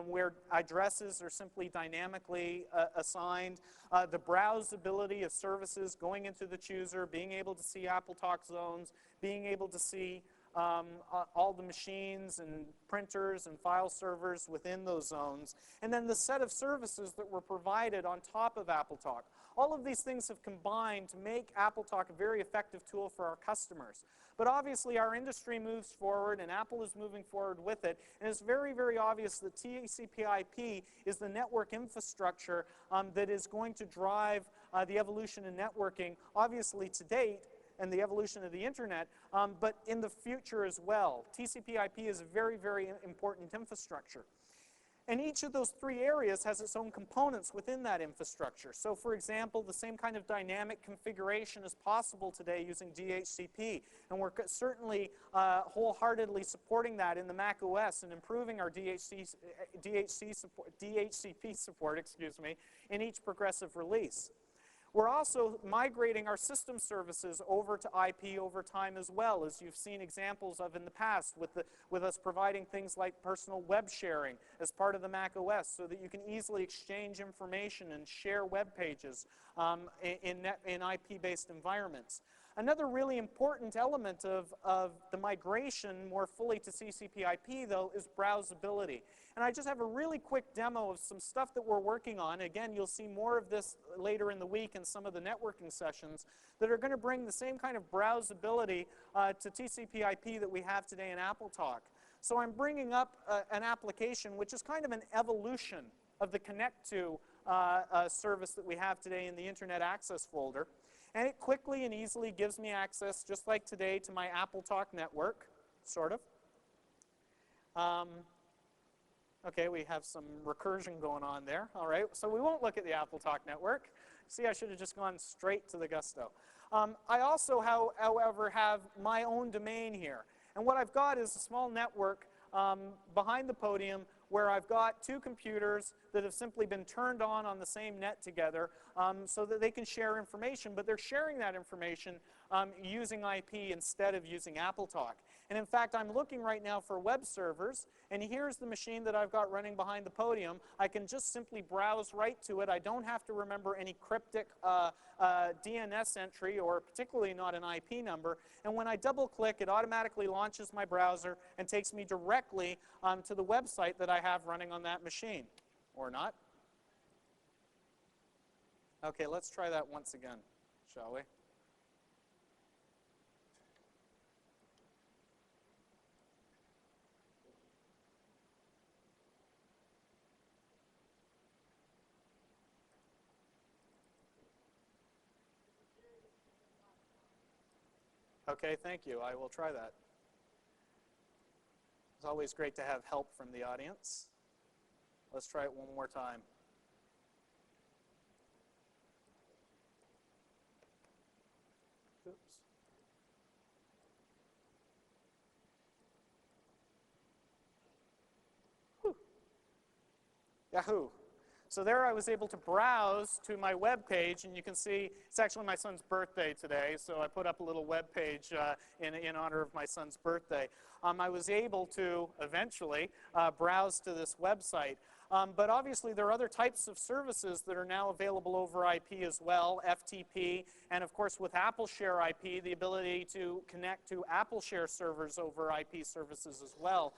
where addresses are simply dynamically assigned, the browsability of services going into the chooser, being able to see AppleTalk zones, being able to see all the machines and printers and file servers within those zones, and then the set of services that were provided on top of AppleTalk. All of these things have combined to make AppleTalk a very effective tool for our customers. But obviously our industry moves forward and Apple is moving forward with it, and it's very, very obvious that TCP/IP is the network infrastructure that is going to drive the evolution in networking, obviously to date, and the evolution of the internet, but in the future as well. TCP/IP is a very, very important infrastructure. And each of those three areas has its own components within that infrastructure. So for example, the same kind of dynamic configuration is possible today using DHCP, and we're certainly wholeheartedly supporting that in the Mac OS and improving our DHCP support, in each progressive release. We're also migrating our system services over to IP over time as well, as you've seen examples of in the past with us providing things like personal web sharing as part of the Mac OS so that you can easily exchange information and share web pages in IP-based environments. Another really important element of the migration more fully to TCP/IP, though, is browsability. And I just have a really quick demo of some stuff that we're working on. Again, you'll see more of this later in the week in some of the networking sessions that are going to bring the same kind of browsability to TCP/IP that we have today in AppleTalk. So I'm bringing up an application which is kind of an evolution of the Connect To service that we have today in the Internet Access folder. And it quickly and easily gives me access, just like today, to my AppleTalk network, sort of. Okay, we have some recursion going on there. All right, so we won't look at the AppleTalk network. See, I should have just gone straight to the Gusto. I also, however, have my own domain here. And what I've got is a small network behind the podium where I've got two computers that have simply been turned on the same net together so that they can share information, but they're sharing that information using IP instead of using AppleTalk. And in fact, I'm looking right now for web servers, and here's the machine that I've got running behind the podium. I can just simply browse right to it. I don't have to remember any cryptic DNS entry, or particularly not an IP number. And when I double-click, it automatically launches my browser and takes me directly to the website that I have running on that machine. Or not. Okay, let's try that once again, shall we? Okay, thank you. I will try that. It's always great to have help from the audience. Let's try it one more time. Oops. Whew. Yahoo! So there I was able to browse to my web page, and you can see it's actually my son's birthday today, so I put up a little web page in honor of my son's birthday. I was able to eventually browse to this website. But obviously there are other types of services that are now available over IP as well, FTP, and of course with AppleShare IP, the ability to connect to AppleShare servers over IP services as well.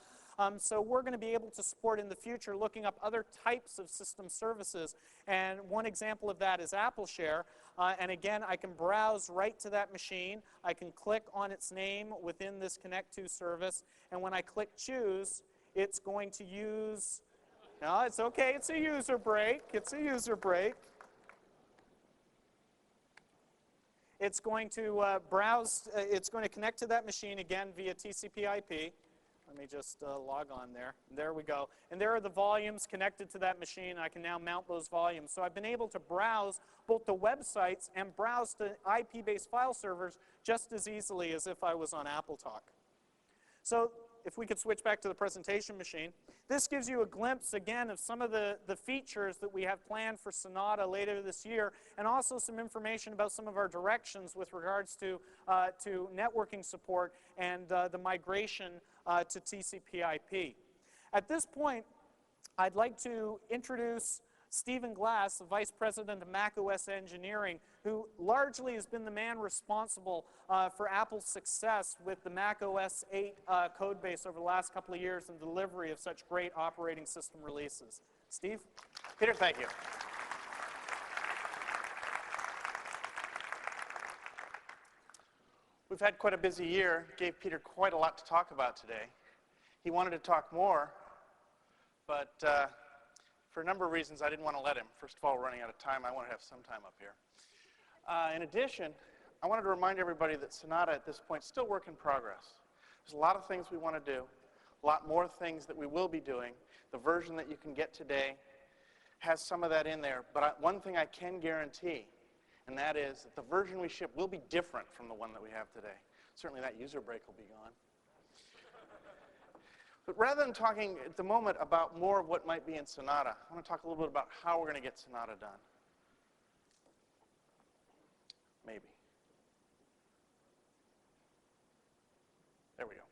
So we're going to be able to support in the future looking up other types of system services, and one example of that is AppleShare. And again, I can browse right to that machine. I can click on its name within this Connect To service, and when I click Choose, it's going to use... No, it's okay. It's a user break. It's a user break. It's going to browse. It's going to connect to that machine again via TCP/IP. Let me just log on there. There we go. And there are the volumes connected to that machine. I can now mount those volumes. So I've been able to browse both the websites and browse to IP-based file servers just as easily as if I was on AppleTalk. So if we could switch back to the presentation machine, this gives you a glimpse again of some of the features that we have planned for Sonata later this year, and also some information about some of our directions with regards to networking support and the migration to TCP/IP. At this point, I'd like to introduce Stephen Glass, the Vice President of macOS Engineering, who largely has been the man responsible for Apple's success with the macOS 8 code base over the last couple of years and delivery of such great operating system releases. Steve? Peter, thank you. We've had quite a busy year. Gave Peter quite a lot to talk about today. He wanted to talk more, but for a number of reasons, I didn't want to let him. First of all, we're running out of time. I want to have some time up here. In addition, I wanted to remind everybody that Sonata at this point is still work in progress. There's a lot of things we want to do, a lot more things that we will be doing. The version that you can get today has some of that in there, but one thing I can guarantee, and that is that the version we ship will be different from the one that we have today. Certainly that user break will be gone. But rather than talking at the moment about more of what might be in Sonata, I want to talk a little bit about how we're going to get Sonata done. Maybe. There we go.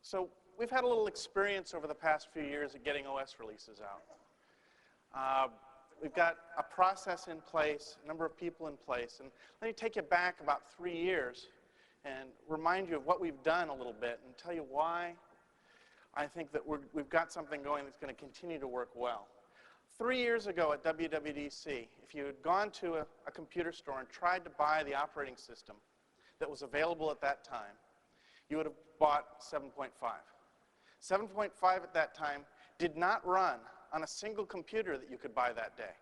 So we've had a little experience over the past few years at getting OS releases out. We've got a process in place, a number of people in place, and let me take you back about 3 years and remind you of what we've done a little bit and tell you why I think that we've got something going that's going to continue to work well. 3 years ago at WWDC, if you had gone to a computer store and tried to buy the operating system that was available at that time, you would have bought 7.5. 7.5 at that time did not run on a single computer that you could buy that day.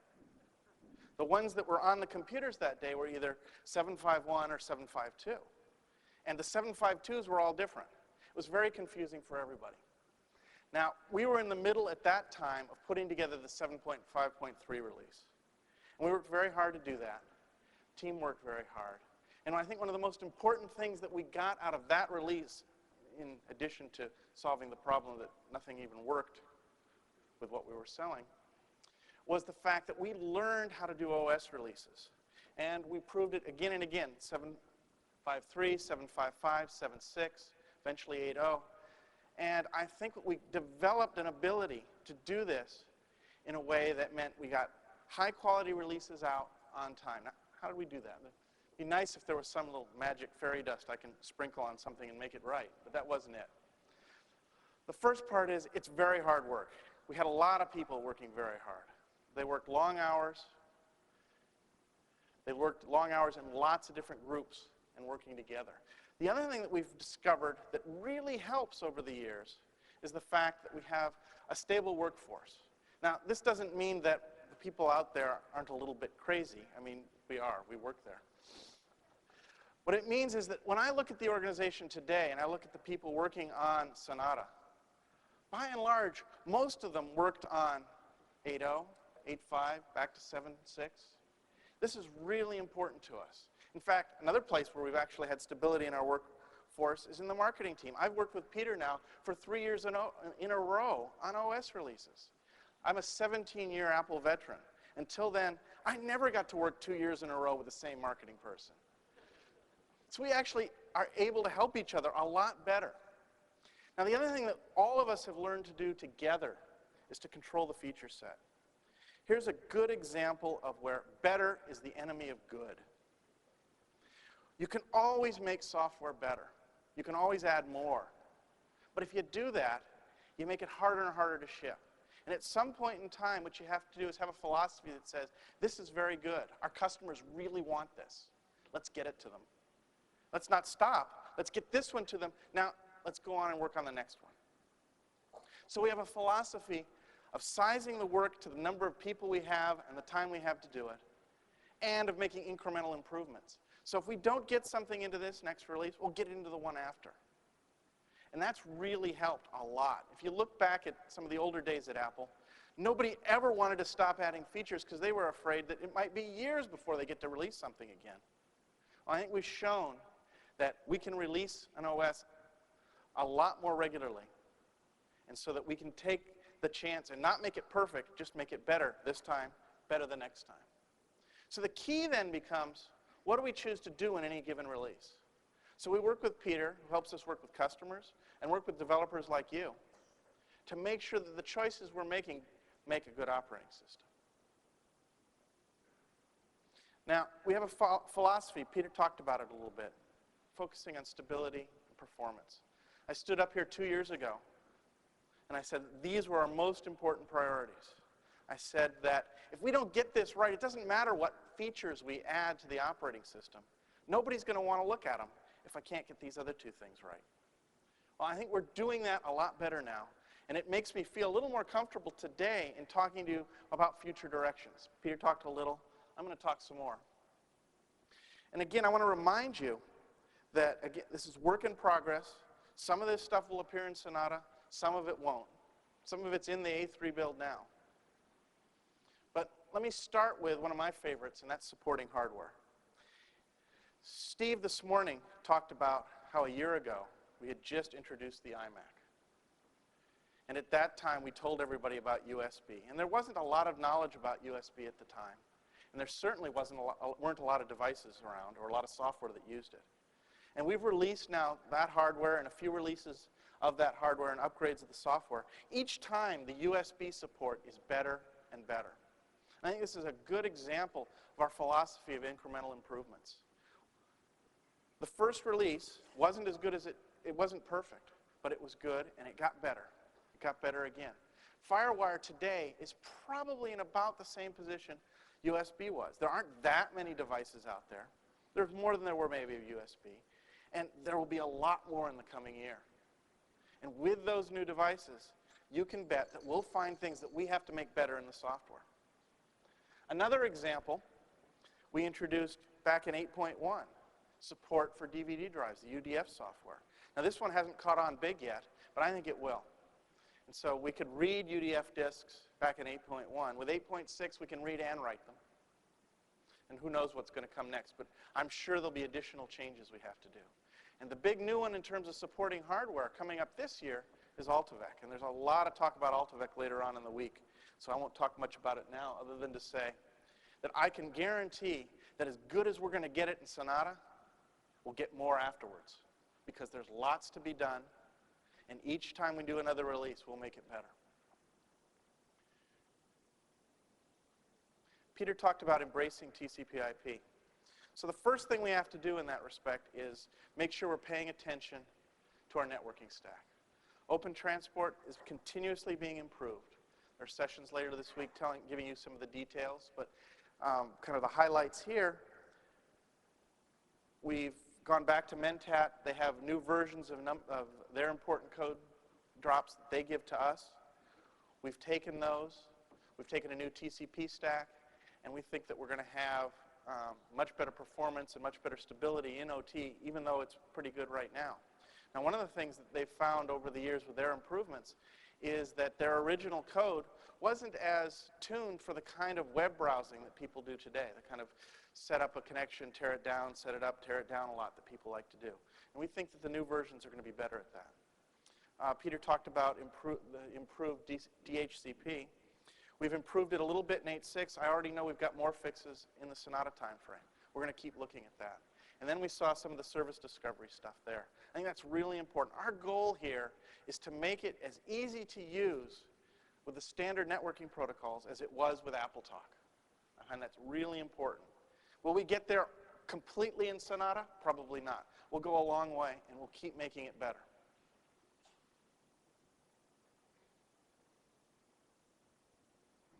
The ones that were on the computers that day were either 7.51 or 7.52. And the 7.52s were all different. It was very confusing for everybody. Now, we were in the middle at that time of putting together the 7.5.3 release. And we worked very hard to do that. The team worked very hard. And I think one of the most important things that we got out of that release, in addition to solving the problem that nothing even worked with what we were selling, was the fact that we learned how to do OS releases. And we proved it again and again, 7.53, 7.55, 7.6, eventually 8.0. And I think we developed an ability to do this in a way that meant we got high-quality releases out on time. Now, how did we do that? It'd be nice if there was some little magic fairy dust I can sprinkle on something and make it right, but that wasn't it. The first part is it's very hard work. We had a lot of people working very hard. They worked long hours. They worked long hours in lots of different groups and working together. The other thing that we've discovered that really helps over the years is the fact that we have a stable workforce. Now, this doesn't mean that the people out there aren't a little bit crazy. I mean, we are. We work there. What it means is that when I look at the organization today and I look at the people working on Sonata, by and large, most of them worked on 8.0, 8.5, back to 7.6. This is really important to us. In fact, another place where we've actually had stability in our workforce is in the marketing team. I've worked with Peter now for 3 years in a row on OS releases. I'm a 17-year Apple veteran. Until then, I never got to work 2 years in a row with the same marketing person. So we actually are able to help each other a lot better. Now, the other thing that all of us have learned to do together is to control the feature set. Here's a good example of where better is the enemy of good. You can always make software better. You can always add more. But if you do that, you make it harder and harder to ship. And at some point in time, what you have to do is have a philosophy that says, this is very good. Our customers really want this. Let's get it to them. Let's not stop. Let's get this one to them. Now, let's go on and work on the next one. So we have a philosophy of sizing the work to the number of people we have and the time we have to do it, and of making incremental improvements. So if we don't get something into this next release, we'll get it into the one after. And that's really helped a lot. If you look back at some of the older days at Apple, nobody ever wanted to stop adding features because they were afraid that it might be years before they get to release something again. Well, I think we've shown that we can release an OS a lot more regularly And so that we can take the chance and not make it perfect, just make it better this time, better the next time. So the key then becomes, what do we choose to do in any given release? So we work with Peter, who helps us work with customers, and work with developers like you to make sure that the choices we're making make a good operating system. Now, we have a philosophy. Peter talked about it a little bit, focusing on stability and performance. I stood up here 2 years ago, and I said these were our most important priorities. I said that if we don't get this right, it doesn't matter what features we add to the operating system. Nobody's going to want to look at them if I can't get these other two things right. Well, I think we're doing that a lot better now, and it makes me feel a little more comfortable today in talking to you about future directions. Peter talked a little. I'm going to talk some more. And again, I want to remind you that, again, this is work in progress. Some of this stuff will appear in Sonata. Some of it won't. Some of it's in the A3 build now. But let me start with one of my favorites, and that's supporting hardware. Steve this morning talked about how a year ago we had just introduced the iMac. And at that time, we told everybody about USB. And there wasn't a lot of knowledge about USB at the time. And there certainly weren't a lot of devices around or a lot of software that used it. And we've released now that hardware and a few releases of that hardware and upgrades of the software. Each time, the USB support is better and better. And I think this is a good example of our philosophy of incremental improvements. The first release wasn't as good as it wasn't perfect, but it was good and it got better. It got better again. FireWire today is probably in about the same position USB was. There aren't that many devices out there. There's more than there were maybe of USB. And there will be a lot more in the coming year. And with those new devices, you can bet that we'll find things that we have to make better in the software. Another example, we introduced back in 8.1, support for DVD drives, the UDF software. Now this one hasn't caught on big yet, but I think it will. And so we could read UDF disks back in 8.1. With 8.6, we can read and write them. And who knows what's going to come next, but I'm sure there'll be additional changes we have to do. And the big new one in terms of supporting hardware coming up this year is AltaVec. And there's a lot of talk about AltaVec later on in the week, so I won't talk much about it now other than to say that I can guarantee that as good as we're going to get it in Sonata, we'll get more afterwards because there's lots to be done, and each time we do another release, we'll make it better. Peter talked about embracing TCP/IP. So the first thing we have to do in that respect is make sure we're paying attention to our networking stack. Open Transport is continuously being improved. There are sessions later this week giving you some of the details, but kind of the highlights here. We've gone back to Mentat. They have new versions of their important code drops that they give to us. We've taken those. We've taken a new TCP stack, and we think that we're going to have much better performance and much better stability in OT, even though it's pretty good right now. Now, one of the things that they've found over the years with their improvements is that their original code wasn't as tuned for the kind of web browsing that people do today, the kind of set up a connection, tear it down, set it up, tear it down a lot that people like to do. And we think that the new versions are going to be better at that. Peter talked about the improved DHCP. We've improved it a little bit in 8.6. I already know we've got more fixes in the Sonata timeframe. We're going to keep looking at that. And then we saw some of the service discovery stuff there. I think that's really important. Our goal here is to make it as easy to use with the standard networking protocols as it was with AppleTalk. I find that's really important. Will we get there completely in Sonata? Probably not. We'll go a long way, and we'll keep making it better.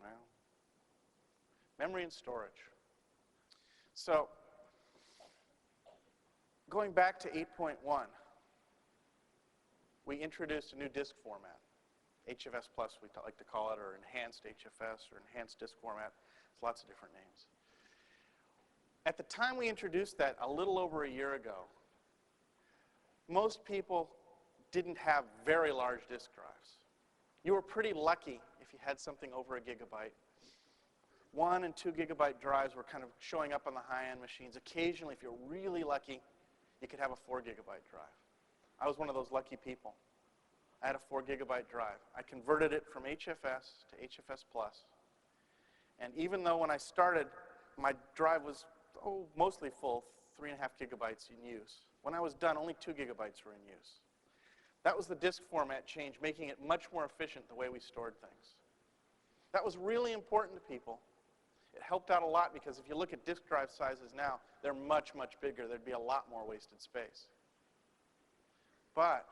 Well, memory and storage. So, going back to 8.1, we introduced a new disk format. HFS Plus, we like to call it, or Enhanced HFS, or Enhanced Disk Format. There's lots of different names. At the time we introduced that, a little over a year ago, most people didn't have very large disk drives. You were pretty lucky if you had something over a gigabyte. 1 and 2 gigabyte drives were kind of showing up on the high-end machines. Occasionally, if you're really lucky, you could have a 4 gigabyte drive. I was one of those lucky people. I had a 4 gigabyte drive. I converted it from HFS to HFS Plus. And even though when I started, my drive was mostly full, 3.5 gigabytes in use. When I was done, only 2 gigabytes were in use. That was the disk format change, making it much more efficient the way we stored things. That was really important to people. It helped out a lot because if you look at disk drive sizes now, they're much, much bigger. There'd be a lot more wasted space. But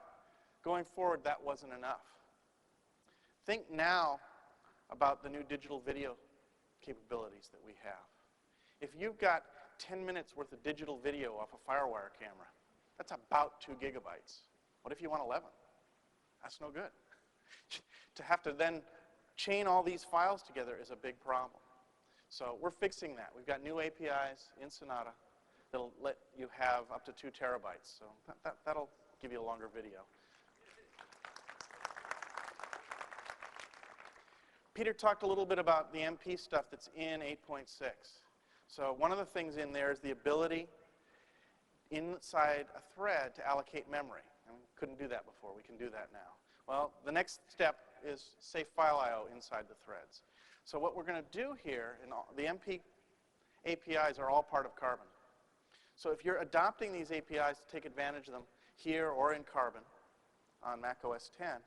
going forward, that wasn't enough. Think now about the new digital video capabilities that we have. If you've got 10 minutes worth of digital video off a FireWire camera, that's about 2 gigabytes. What if you want 11? That's no good. To have to then chain all these files together is a big problem. So we're fixing that. We've got new APIs in Sonata that'll let you have up to 2 terabytes. So that'll give you a longer video. Peter talked a little bit about the MP stuff that's in 8.6. So one of the things in there is the ability inside a thread to allocate memory. And we couldn't do that before. We can do that now. Well, the next step is safe file I/O inside the threads. So what we're going to do here, the MP APIs are all part of Carbon. So if you're adopting these APIs to take advantage of them here or in Carbon on Mac OS X,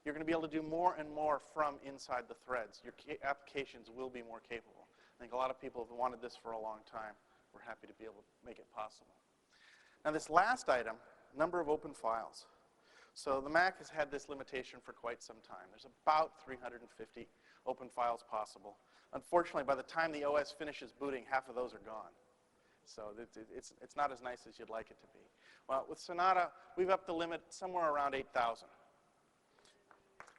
you're going to be able to do more and more from inside the threads. Your applications will be more capable. I think a lot of people have wanted this for a long time. We're happy to be able to make it possible. Now this last item, number of open files. So the Mac has had this limitation for quite some time. There's about 350 open files possible. Unfortunately, by the time the OS finishes booting, half of those are gone. So it's not as nice as you'd like it to be. Well, with Sonata, we've upped the limit somewhere around 8,000.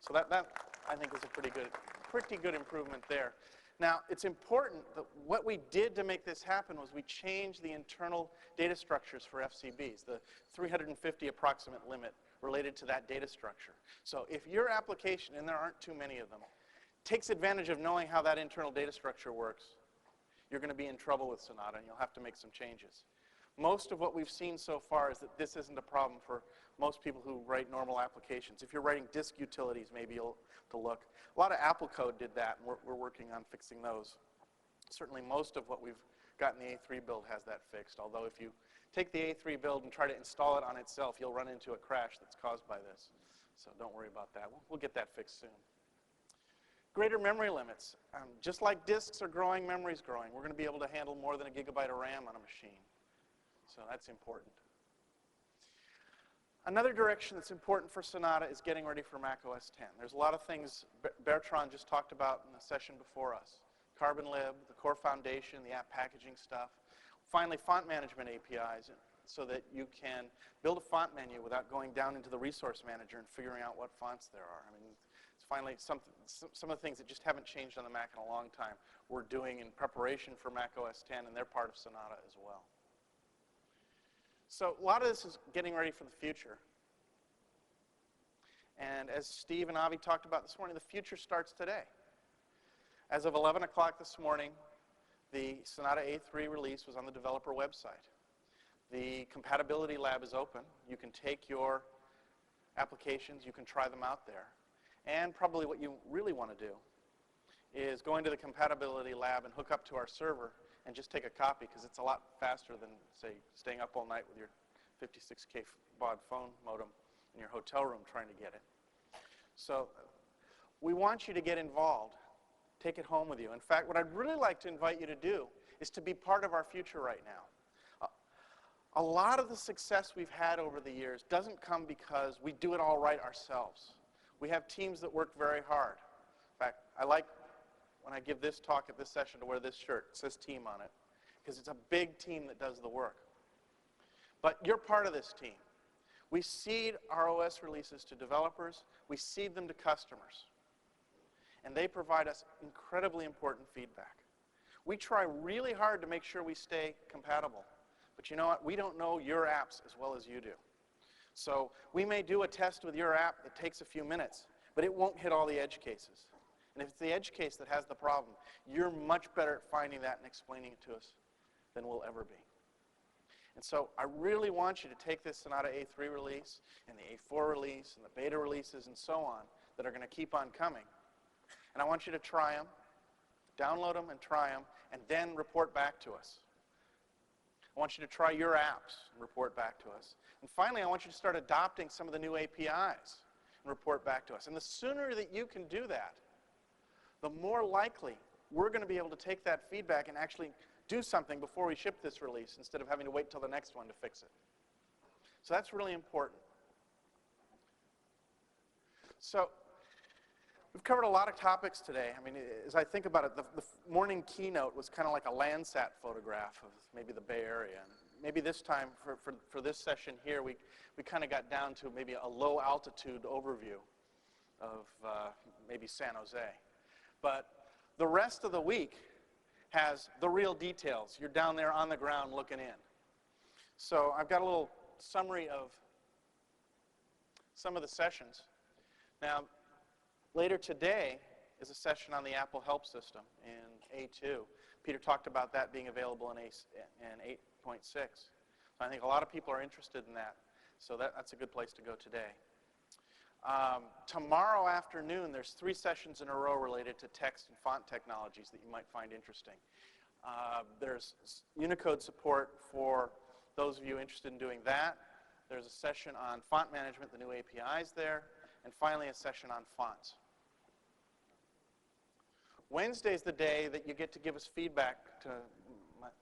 So that I think is a pretty good improvement there. Now, it's important that what we did to make this happen was we changed the internal data structures for FCBs, the 350 approximate limit related to that data structure. So if your application, and there aren't too many of them, takes advantage of knowing how that internal data structure works, you're going to be in trouble with Sonata, and you'll have to make some changes. Most of what we've seen so far is that this isn't a problem for most people who write normal applications. If you're writing disk utilities, maybe you'll have to look. A lot of Apple code did that, and we're working on fixing those. Certainly most of what we've got in the A3 build has that fixed, although if you take the A3 build and try to install it on itself, you'll run into a crash that's caused by this. So don't worry about that. We'll get that fixed soon. Greater memory limits. Just like disks are growing, memory's growing. We're going to be able to handle more than 1 gigabyte of RAM on a machine. So that's important. Another direction that's important for Sonata is getting ready for Mac OS X. There's a lot of things Bertrand just talked about in the session before us. CarbonLib, the core foundation, the app packaging stuff. Finally, font management APIs so that you can build a font menu without going down into the resource manager and figuring out what fonts there are. I mean, it's finally some of the things that just haven't changed on the Mac in a long time we're doing in preparation for Mac OS X, and they're part of Sonata as well. So a lot of this is getting ready for the future. And as Steve and Avi talked about this morning, the future starts today. As of 11 o'clock this morning, the Sonata A3 release was on the developer website. The compatibility lab is open. You can take your applications, you can try them out there. And probably what you really want to do is go into the compatibility lab and hook up to our server and just take a copy, because it's a lot faster than, say, staying up all night with your 56K baud phone modem in your hotel room trying to get it. So we want you to get involved. Take it home with you. In fact, what I'd really like to invite you to do is to be part of our future right now. A lot of the success we've had over the years doesn't come because we do it all right ourselves. We have teams that work very hard. In fact, I like when I give this talk at this session to wear this shirt. It says team on it, because it's a big team that does the work. But you're part of this team. We seed our OS releases to developers. We seed them to customers. And they provide us incredibly important feedback. We try really hard to make sure we stay compatible. But you know what? We don't know your apps as well as you do. So we may do a test with your app that takes a few minutes, but it won't hit all the edge cases. And if it's the edge case that has the problem, you're much better at finding that and explaining it to us than we'll ever be. And so I really want you to take this Sonata A3 release and the A4 release and the beta releases and so on that are going to keep on coming. And I want you to try them, download them and try them, and then report back to us. I want you to try your apps and report back to us. And finally, I want you to start adopting some of the new APIs and report back to us. And the sooner that you can do that, the more likely we're going to be able to take that feedback and actually do something before we ship this release instead of having to wait till the next one to fix it. So that's really important. So we've covered a lot of topics today. I mean, as I think about it, the morning keynote was kind of like a Landsat photograph of maybe the Bay Area. And maybe this time, for this session here, we kind of got down to maybe a low altitude overview of maybe San Jose. But the rest of the week has the real details. You're down there on the ground looking in. So I've got a little summary of some of the sessions. Now, later today is a session on the Apple Help System in A2. Peter talked about that being available in 8.6. So I think a lot of people are interested in that. So that's a good place to go today. Tomorrow afternoon, there's 3 sessions in a row related to text and font technologies that you might find interesting. There's Unicode support for those of you interested in doing that. There's a session on font management, the new APIs there. And finally, a session on fonts. Wednesday's the day that you get to give us feedback to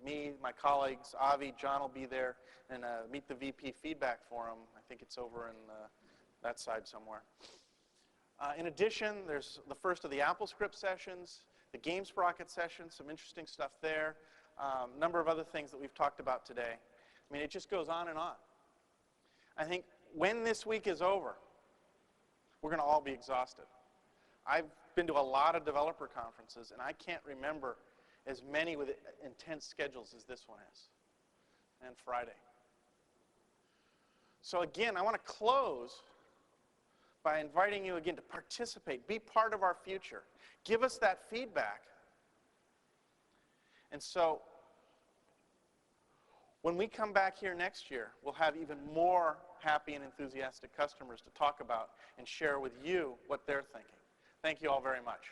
me, my colleagues. Avi, John will be there, and meet the VP feedback forum. I think it's over in that side somewhere. In addition, there's the first of the AppleScript sessions, the game Sprocket sessions, some interesting stuff there, a number of other things that we've talked about today. I mean, it just goes on and on. I think when this week is over, we're going to all be exhausted. I've been to a lot of developer conferences, and I can't remember as many with intense schedules as this one is, and Friday. So again, I want to close by inviting you again to participate, be part of our future. Give us that feedback. And so when we come back here next year, we'll have even more happy and enthusiastic customers to talk about and share with you what they're thinking. Thank you all very much.